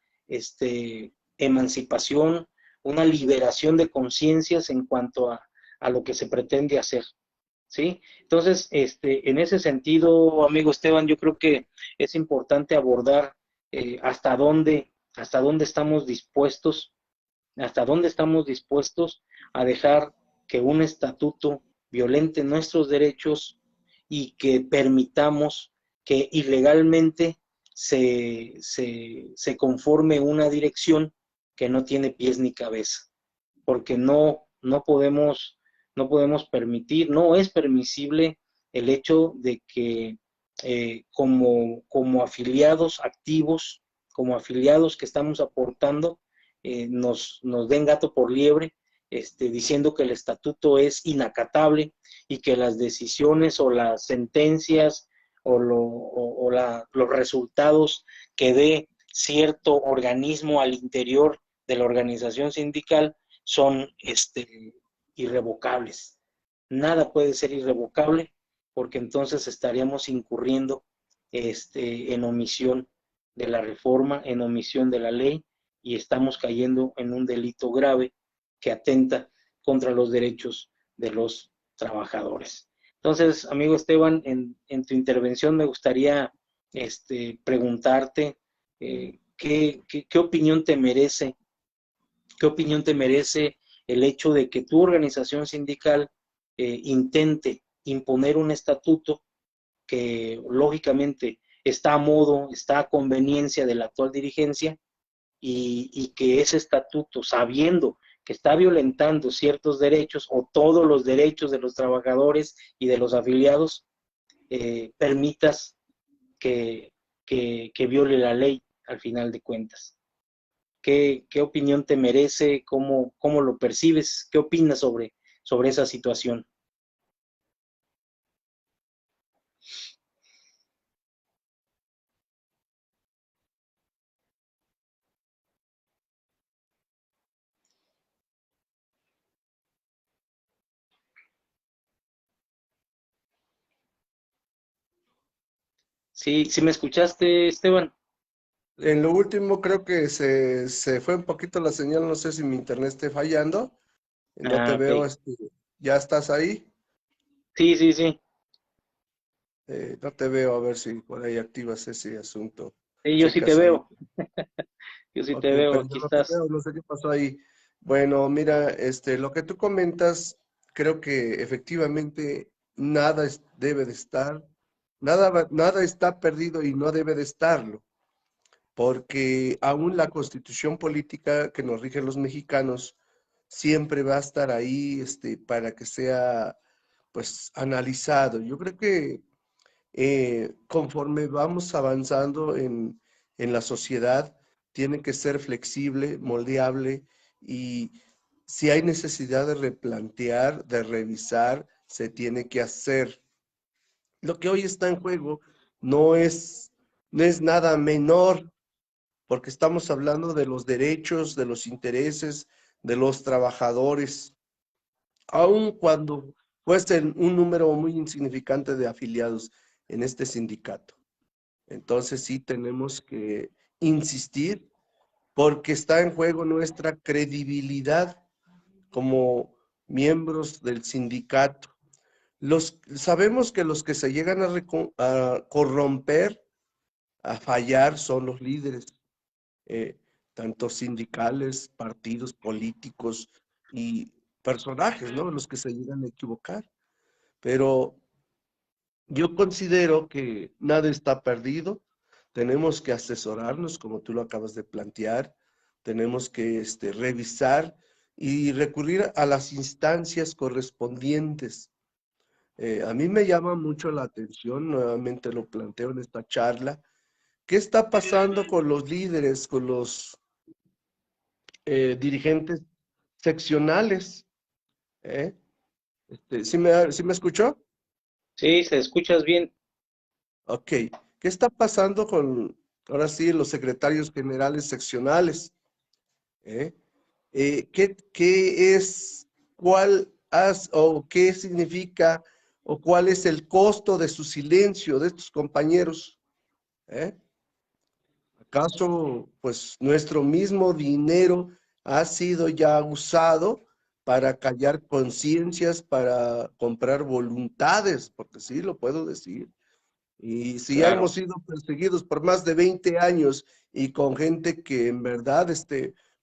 emancipación, una liberación de conciencias en cuanto a lo que se pretende hacer, ¿sí? Entonces, en ese sentido, amigo Esteban, yo creo que es importante abordar hasta dónde estamos dispuestos, hasta dónde estamos dispuestos a dejar que un estatuto violente nuestros derechos y que permitamos que ilegalmente se conforme una dirección que no tiene pies ni cabeza, porque no podemos permitir, no es permisible el hecho de que como afiliados activos, como afiliados que estamos aportando, nos den gato por liebre, diciendo que el estatuto es inacatable y que las decisiones o las sentencias los resultados que dé cierto organismo al interior de la organización sindical son irrevocables. Nada puede ser irrevocable porque entonces estaríamos incurriendo en omisión de la reforma, en omisión de la ley, y estamos cayendo en un delito grave que atenta contra los derechos de los trabajadores. Entonces, amigo Esteban, en tu intervención me gustaría preguntarte qué opinión te merece, qué opinión te merece el hecho de que tu organización sindical intente imponer un estatuto que lógicamente está a modo, está a conveniencia de la actual dirigencia, y que ese estatuto, sabiendo que está violentando ciertos derechos o todos los derechos de los trabajadores y de los afiliados, permitas que viole la ley al final de cuentas. ¿Qué opinión te merece? ¿Cómo lo percibes? ¿Qué opinas sobre esa situación? Sí, ¿sí me escuchaste, Esteban? En lo último creo que se fue un poquito la señal, no sé si mi internet esté fallando. No te Ah, veo, ok. ¿ya estás ahí? Sí, sí, sí. No te veo, a ver si por ahí activas ese asunto. Sí, yo sí te Checas ahí. veo. Yo sí Ok, te veo. pero Aquí yo no te estás. veo, no sé qué pasó ahí. Bueno, mira, lo que tú comentas, creo que efectivamente debe de estar, nada está perdido y no debe de estarlo, porque aún la constitución política que nos rige los mexicanos siempre va a estar ahí, para que sea, pues, analizado. Yo creo que conforme vamos avanzando en la sociedad, tiene que ser flexible, moldeable, y si hay necesidad de replantear, de revisar, se tiene que hacer. Lo que hoy está en juego no es, no es nada menor, porque estamos hablando de los derechos, de los intereses de los trabajadores, aun cuando fuesen un número muy insignificante de afiliados en este sindicato. Entonces sí tenemos que insistir porque está en juego nuestra credibilidad como miembros del sindicato. Sabemos que los que se llegan a corromper, a fallar, son los líderes, eh, tanto sindicales, partidos políticos y personajes, ¿no? Los que se llegan a equivocar. Pero yo considero que nada está perdido. Tenemos que asesorarnos, como tú lo acabas de plantear. Tenemos que revisar y recurrir a las instancias correspondientes. A mí me llama mucho la atención, nuevamente lo planteo en esta charla, ¿qué está pasando con los líderes, con los dirigentes seccionales? ¿Eh? ¿Sí me escuchó? Sí, se escuchas bien. Ok, ¿qué está pasando con, ahora sí, los secretarios generales seccionales? ¿Eh? ¿Qué es, o qué significa, o cuál es el costo de su silencio de estos compañeros? ¿Eh? ¿Acaso, pues, nuestro mismo dinero ha sido ya usado para callar conciencias, para comprar voluntades, porque sí, lo puedo decir. Y si ya Claro, hemos sido perseguidos por más de 20 años y con gente que en verdad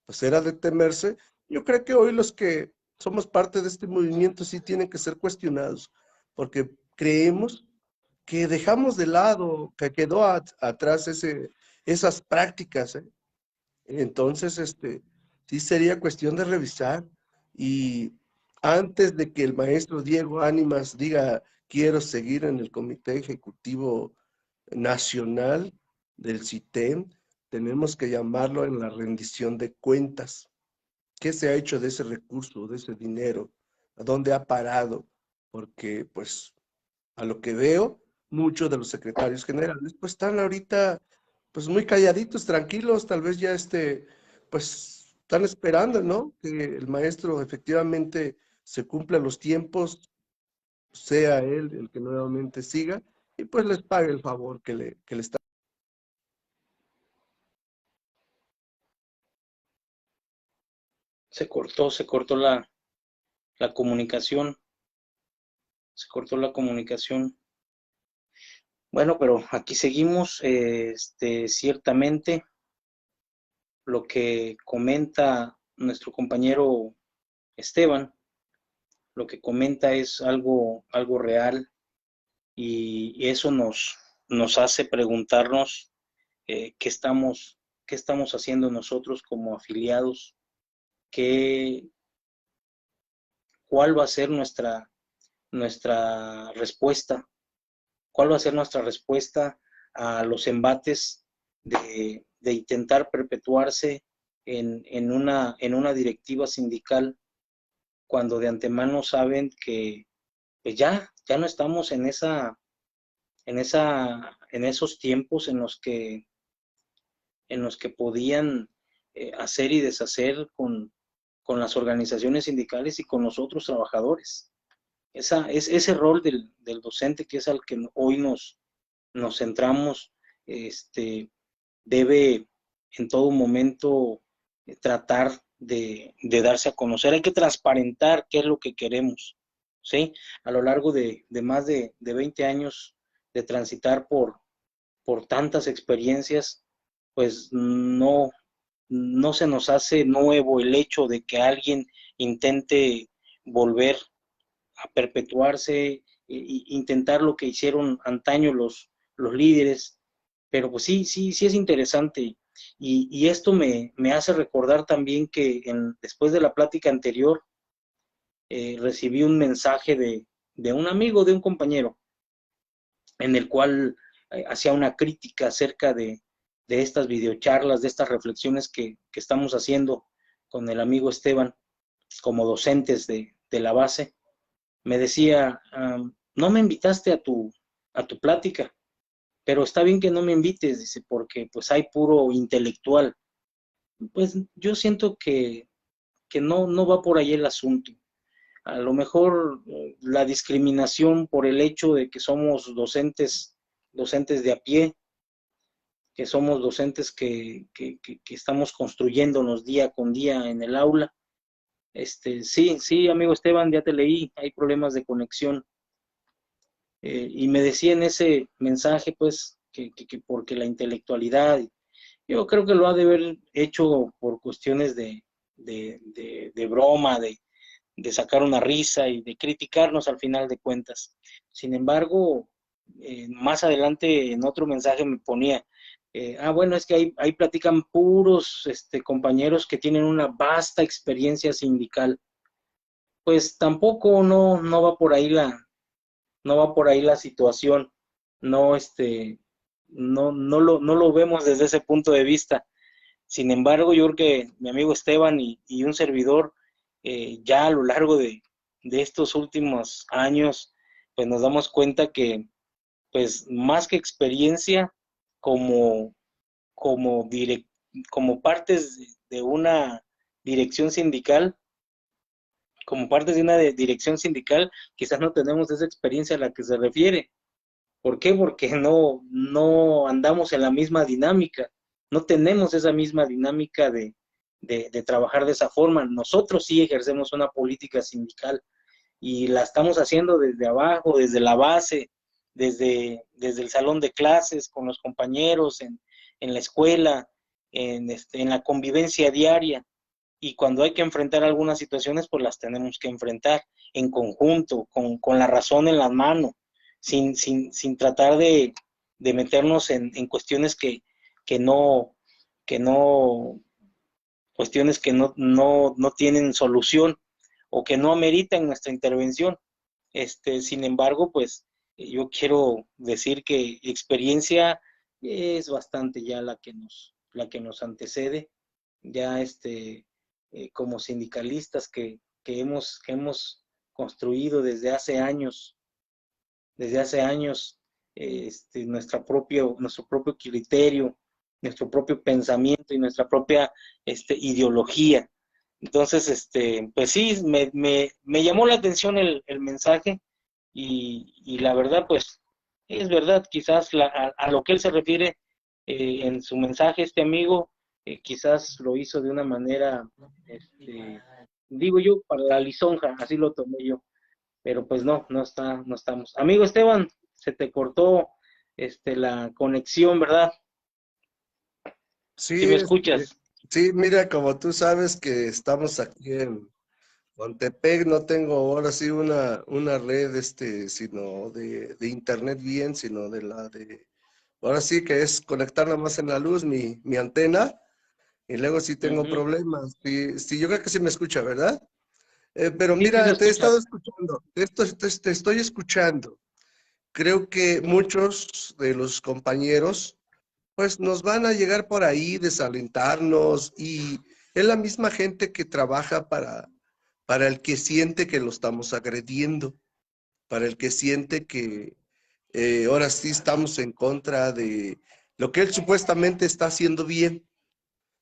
pues era de temerse, yo creo que hoy los que somos parte de este movimiento sí tienen que ser cuestionados, porque creemos que dejamos de lado, que quedó atrás esas prácticas, ¿eh? Entonces, sí sería cuestión de revisar y antes de que el maestro Diego Ánimas diga quiero seguir en el Comité Ejecutivo Nacional del CITEM, tenemos que llamarlo en la rendición de cuentas. ¿Qué se ha hecho de ese recurso, de ese dinero? ¿A dónde ha parado? Porque, pues, a lo que veo, muchos de los secretarios generales, pues, están ahorita, pues, muy calladitos, tranquilos, tal vez ya, pues, están esperando, ¿no? Que el maestro efectivamente se cumpla los tiempos, sea él el que nuevamente siga, y pues les pague el favor que le está. se cortó la comunicación, se cortó la comunicación. Bueno, pero aquí seguimos, ciertamente lo que comenta nuestro compañero Esteban, lo que comenta es algo real y eso nos hace preguntarnos qué qué estamos haciendo nosotros como afiliados, qué, cuál va a ser nuestra respuesta, cuál va a ser nuestra respuesta a los embates de intentar perpetuarse en una directiva sindical cuando de antemano saben que pues ya no estamos en esos tiempos en los que podían hacer y deshacer con las organizaciones sindicales y con los otros trabajadores. Ese rol del docente que es al que hoy nos centramos, debe en todo momento tratar de darse a conocer. Hay que transparentar qué es lo que queremos, ¿sí? A lo largo de más de 20 años de transitar por tantas experiencias, pues no se nos hace nuevo el hecho de que alguien intente volver a perpetuarse, intentar lo que hicieron antaño los líderes, pero pues sí es interesante. Y esto me hace recordar también que después de la plática anterior recibí un mensaje de un amigo, de un compañero, en el cual hacía una crítica acerca de estas videocharlas, de estas reflexiones que estamos haciendo con el amigo Esteban como docentes de la base. Me decía, no me invitaste a tu plática, pero está bien que no me invites, dice, porque pues hay puro intelectual. Pues yo siento que no va por ahí el asunto. A lo mejor la discriminación por el hecho de que somos docentes de a pie, que somos docentes que estamos construyéndonos día con día en el aula. Sí, amigo Esteban, ya te leí, hay problemas de conexión. Y me decía en ese mensaje, pues, que porque la intelectualidad, yo creo que lo ha de haber hecho por cuestiones de broma, de sacar una risa y de criticarnos al final de cuentas. Sin embargo, más adelante en otro mensaje me ponía, bueno, es que ahí platican puros compañeros que tienen una vasta experiencia sindical. Pues tampoco no va por ahí no va por ahí la situación, no, no lo vemos desde ese punto de vista. Sin embargo, yo creo que mi amigo Esteban y un servidor, ya a lo largo de estos últimos años, pues nos damos cuenta que, pues más que experiencia, como, como, direct, como partes de una dirección sindical, como partes de una dirección sindical, quizás no tenemos esa experiencia a la que se refiere. ¿Por qué? Porque no andamos en la misma dinámica, no tenemos esa misma dinámica de trabajar de esa forma. Nosotros sí ejercemos una política sindical y la estamos haciendo desde abajo, desde la base, desde el salón de clases, con los compañeros, en la escuela, en la convivencia diaria. Y cuando hay que enfrentar algunas situaciones, pues las tenemos que enfrentar en conjunto, con la razón en la mano, sin tratar de meternos en cuestiones que no, que no, cuestiones que no tienen solución o que no ameritan nuestra intervención. Sin embargo, pues yo quiero decir que experiencia es bastante ya la que nos antecede, ya como sindicalistas que hemos construido desde hace años nuestro propio criterio, nuestro propio pensamiento y nuestra propia ideología. Entonces, pues sí, me llamó la atención el mensaje y la verdad, pues, es verdad, quizás a lo que él se refiere en su mensaje, este amigo, quizás lo hizo de una manera, digo yo, para la lisonja, así lo tomé yo, pero pues no estamos. Amigo Esteban, se te cortó la conexión, ¿verdad? Si Sí, me escuchas. sí, mira, como tú sabes que estamos aquí en Contepec, no tengo ahora sí una red, sino de internet bien, sino ahora sí que es conectar nada más en la luz mi antena, y luego sí tengo Ujú. problemas. Sí, sí, yo creo que sí me escucha, ¿verdad? Pero Sí, sí, se mira, te he escucha. estado escuchando, te estoy escuchando. Creo que muchos de los compañeros pues nos van a llegar por ahí, desalentarnos, y es la misma gente que trabaja para el que siente que lo estamos agrediendo, para el que siente que ahora sí estamos en contra de lo que él supuestamente está haciendo bien.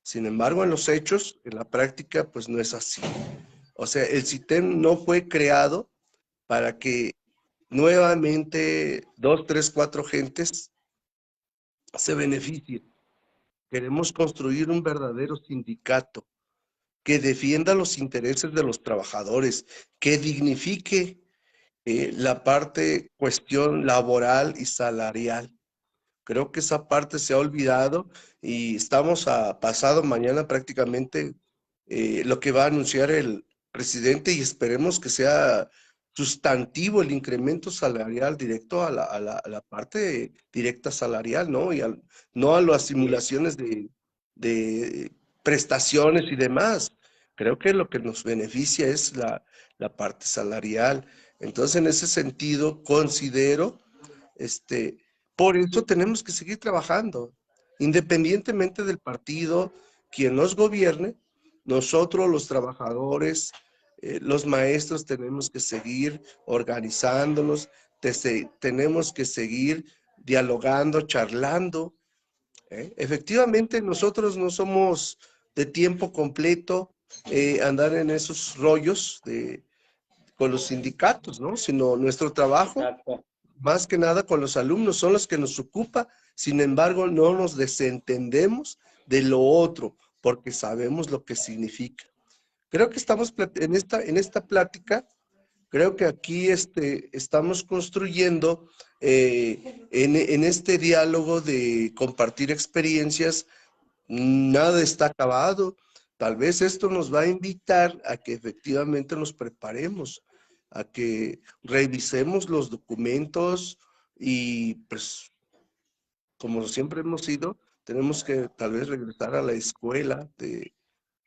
Sin embargo, en los hechos, en la práctica, pues no es así. O sea, el CITEM no fue creado para que nuevamente dos, tres, cuatro gentes se beneficien. Queremos construir un verdadero sindicato que defienda los intereses de los trabajadores, que dignifique la parte, cuestión laboral y salarial. Creo que esa parte se ha olvidado y estamos a pasado mañana prácticamente lo que va a anunciar el presidente, y esperemos que sea sustantivo el incremento salarial directo a la parte directa salarial, ¿no? No a las Así es. simulaciones de prestaciones y demás. Creo que lo que nos beneficia es la parte salarial. Entonces, en ese sentido, considero este, por eso tenemos que seguir trabajando, independientemente del partido, quien nos gobierne. Nosotros los trabajadores, los maestros tenemos que seguir organizándonos, tenemos que seguir dialogando, charlando. Efectivamente, nosotros no somos de tiempo completo andar en esos rollos con los sindicatos, ¿no? Sino nuestro trabajo Exacto. más que nada con los alumnos, son los que nos ocupa. Sin embargo, no nos desentendemos de lo otro, porque sabemos lo que significa. Creo que estamos en esta plática, creo que aquí estamos construyendo en este diálogo de compartir experiencias. Nada está acabado. Tal vez esto nos va a invitar a que efectivamente nos preparemos, a que revisemos los documentos y pues como siempre hemos ido, tenemos que tal vez regresar a la escuela de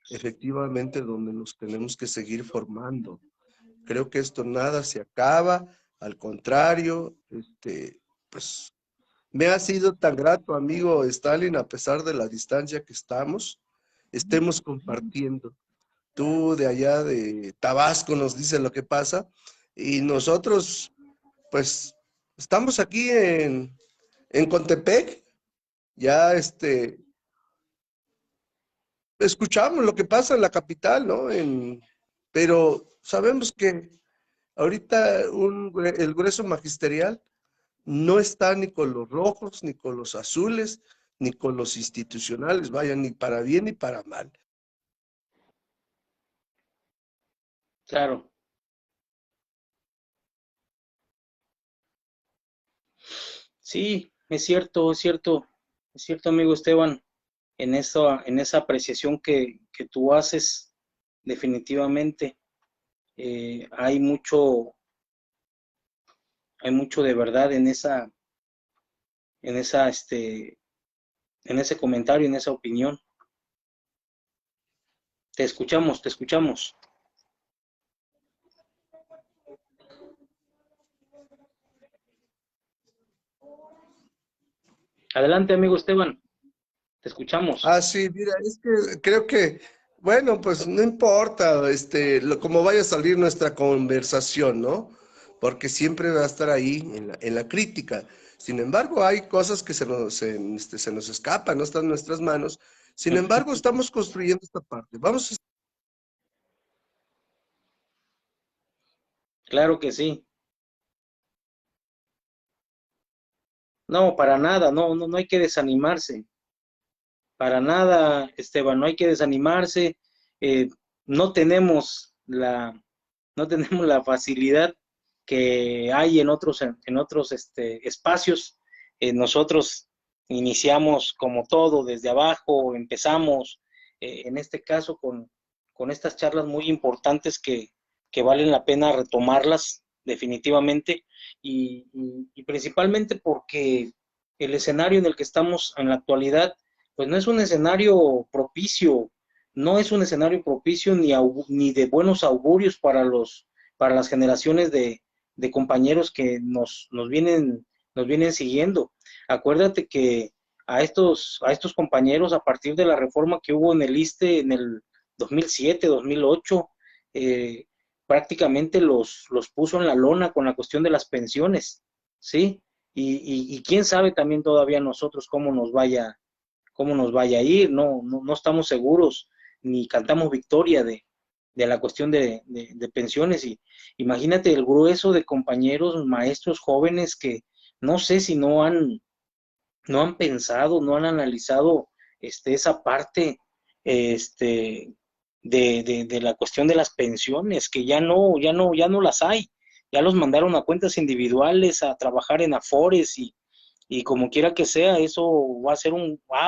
efectivamente donde nos tenemos que seguir formando. Creo que esto nada se acaba, al contrario, pues me ha sido tan grato, amigo Stalin, a pesar de la distancia que estemos compartiendo. Tú de allá de Tabasco nos dices lo que pasa, y nosotros, pues, estamos aquí en Contepec, ya escuchamos lo que pasa en la capital, ¿no? Pero sabemos que ahorita el grueso magisterial no está ni con los rojos, ni con los azules, ni con los institucionales, vaya, ni para bien ni para mal. claro. Sí, es cierto, amigo Esteban, en esa apreciación que tú haces, definitivamente, hay hay mucho de verdad en esa, en ese comentario, en esa opinión. Te escuchamos, te escuchamos. Adelante, amigo Esteban, te escuchamos. Ah, sí, mira, es que creo que, bueno, pues no importa, cómo vaya a salir nuestra conversación, ¿no? Porque siempre va a estar ahí en la crítica. Sin embargo, hay cosas que se nos escapan, no están en nuestras manos. Sin embargo, estamos construyendo esta parte. Vamos a... Claro que sí. No, para nada, no hay que desanimarse. Para nada, Esteban, no hay que desanimarse. eh, no tenemos no tenemos la facilidad que hay en otros espacios. Nosotros iniciamos como todo desde abajo, empezamos en este caso con estas charlas muy importantes que valen la pena retomarlas definitivamente y principalmente porque el escenario en el que estamos en la actualidad pues no es un escenario propicio, no es un escenario propicio ni de buenos augurios para para las generaciones de compañeros que nos vienen siguiendo. Acuérdate que a estos compañeros, a partir de la reforma que hubo en el ISSSTE en el 2007, 2008, eh, prácticamente los puso en la lona con la cuestión de las pensiones, ¿sí? Y quién sabe también todavía nosotros cómo nos vaya a ir, no estamos seguros, ni cantamos victoria de la cuestión de pensiones. Y imagínate el grueso de compañeros, maestros jóvenes que no sé si no han pensado, no han analizado esa parte este, de la cuestión de las pensiones, que ya no las hay. Ya los mandaron a cuentas individuales, a trabajar en afores y como quiera que sea, eso va a ser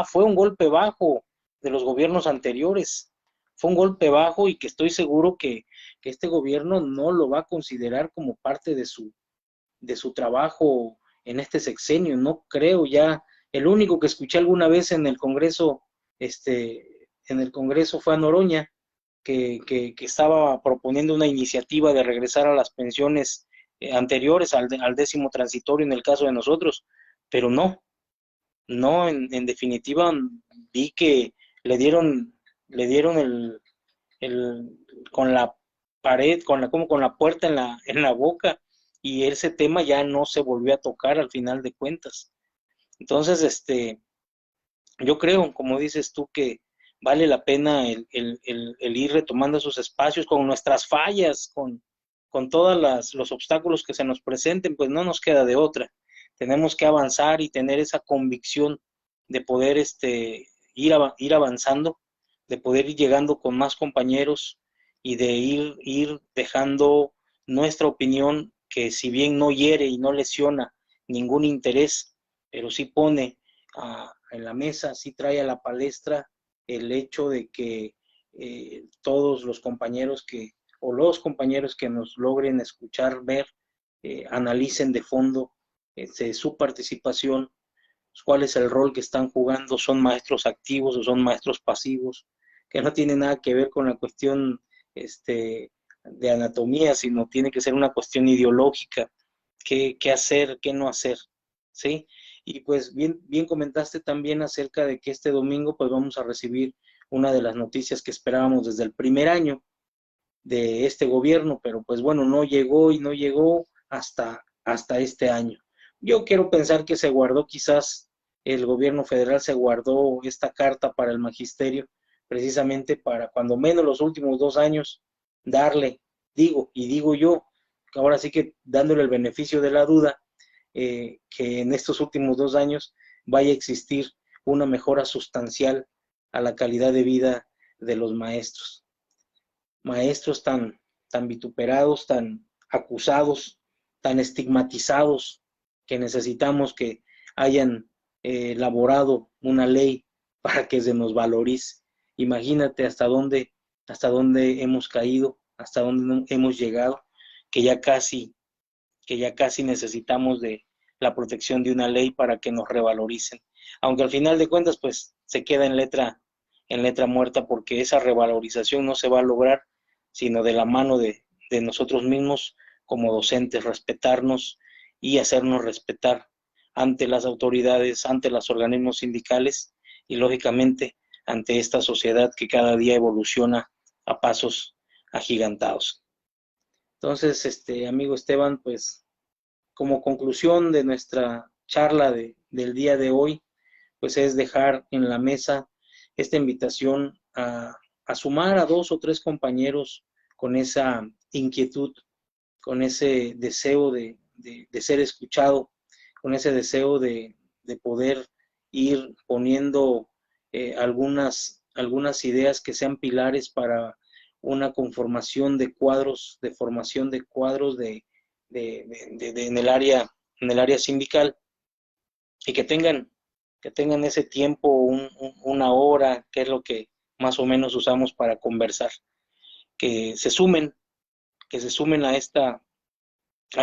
fue un golpe bajo de los gobiernos anteriores. Fue un golpe bajo y que estoy seguro que este gobierno no lo va a considerar como parte de su trabajo en este sexenio. No creo ya. El único que escuché alguna vez en el Congreso fue a Noroña, que estaba proponiendo una iniciativa de regresar a las pensiones anteriores al décimo transitorio en el caso de nosotros, pero en definitiva vi que le dieron, le dieron el, con la pared, como con la puerta en la boca, y ese tema ya no se volvió a tocar al final de cuentas. Entonces, yo creo, como dices tú, que vale la pena el ir retomando esos espacios con nuestras fallas, con todos los obstáculos que se nos presenten, pues no nos queda de otra. Tenemos que avanzar y tener esa convicción de poder ir avanzando, de poder ir llegando con más compañeros y de ir dejando nuestra opinión, que si bien no hiere y no lesiona ningún interés, pero sí pone en la mesa, sí trae a la palestra el hecho de que todos los compañeros o los compañeros que nos logren escuchar, ver, analicen de fondo su participación, cuál es el rol que están jugando, son maestros activos o son maestros pasivos, que no tiene nada que ver con la cuestión de anatomía, sino tiene que ser una cuestión ideológica, qué hacer, qué no hacer, ¿sí? Y pues bien comentaste también acerca de que este domingo pues vamos a recibir una de las noticias que esperábamos desde el primer año de este gobierno, pero pues bueno, no llegó y no llegó hasta este año. Yo quiero pensar que se guardó, quizás el gobierno federal se guardó esta carta para el magisterio, precisamente para cuando menos los últimos 2 años darle, digo yo, ahora sí que dándole el beneficio de la duda, que en estos últimos 2 años vaya a existir una mejora sustancial a la calidad de vida de los maestros. Maestros tan vituperados, tan acusados, tan estigmatizados, que necesitamos que hayan elaborado una ley para que se nos valorice. Imagínate hasta dónde hemos caído, hasta dónde hemos llegado, que ya casi necesitamos de la protección de una ley para que nos revaloricen. Aunque al final de cuentas, pues, se queda en letra muerta, porque esa revalorización no se va a lograr sino de la mano de nosotros mismos como docentes, respetarnos y hacernos respetar ante las autoridades, ante los organismos sindicales y lógicamente ante esta sociedad que cada día evoluciona a pasos agigantados. Entonces, amigo Esteban, pues como conclusión de nuestra charla del día de hoy, pues es dejar en la mesa esta invitación a sumar a 2 o 3 compañeros con esa inquietud, con ese deseo de ser escuchado, con ese deseo de poder ir poniendo algunas ideas que sean pilares para una conformación de cuadros, de formación de cuadros en el área sindical, y que tengan ese tiempo, una hora, que es lo que más o menos usamos para conversar, que se sumen a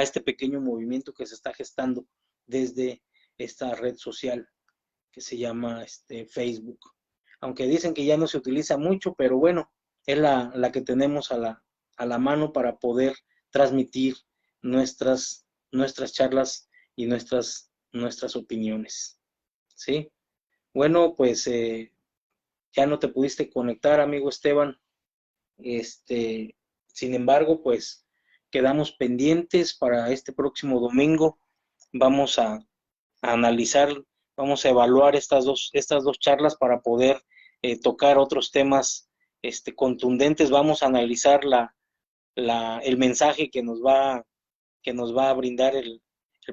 este pequeño movimiento que se está gestando desde esta red social que se llama Facebook. Aunque dicen que ya no se utiliza mucho, pero bueno, es la que tenemos a la mano para poder transmitir nuestras charlas y nuestras opiniones. ¿Sí? Bueno, pues ya no te pudiste conectar, amigo Esteban. Sin embargo, pues quedamos pendientes para este próximo domingo. Vamos a analizar, vamos a evaluar estas dos charlas para poder tocar otros temas contundentes. Vamos a analizar el mensaje que nos va a brindar el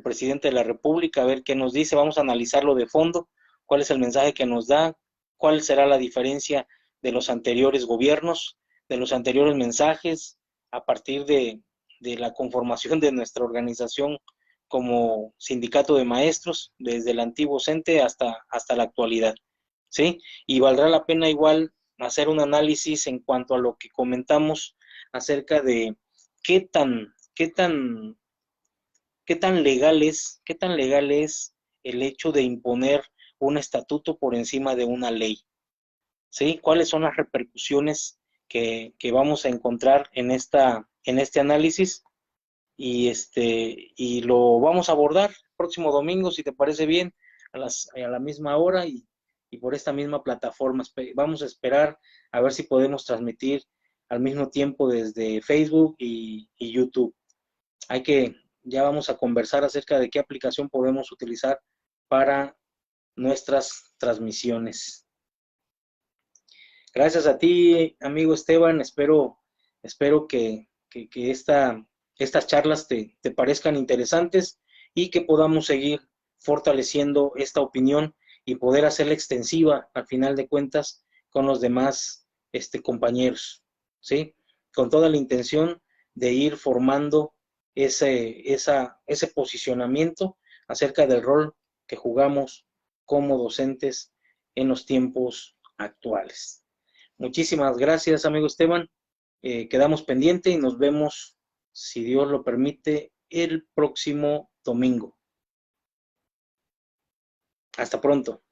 presidente de la República, a ver qué nos dice. Vamos a analizarlo de fondo, cuál es el mensaje que nos da, cuál será la diferencia de los anteriores gobiernos, de los anteriores mensajes, a partir de la conformación de nuestra organización como sindicato de maestros, desde el antiguo CENTE hasta la actualidad, ¿sí? Y valdrá la pena igual hacer un análisis en cuanto a lo que comentamos acerca de qué tan legal es el hecho de imponer un estatuto por encima de una ley, ¿sí? ¿Cuáles son las repercusiones que vamos a encontrar en este análisis? Y lo vamos a abordar el próximo domingo, si te parece bien, a la misma hora y por esta misma plataforma. Vamos a esperar a ver si podemos transmitir al mismo tiempo desde Facebook y YouTube. Ya vamos a conversar acerca de qué aplicación podemos utilizar para nuestras transmisiones. Gracias a ti, amigo Esteban. Espero que estas charlas te parezcan interesantes y que podamos seguir fortaleciendo esta opinión y poder hacerla extensiva, al final de cuentas, con los demás compañeros, ¿sí? Con toda la intención de ir formando ese posicionamiento acerca del rol que jugamos como docentes en los tiempos actuales. Muchísimas gracias, amigo Esteban. Quedamos pendientes y nos vemos, si Dios lo permite, el próximo domingo. Hasta pronto.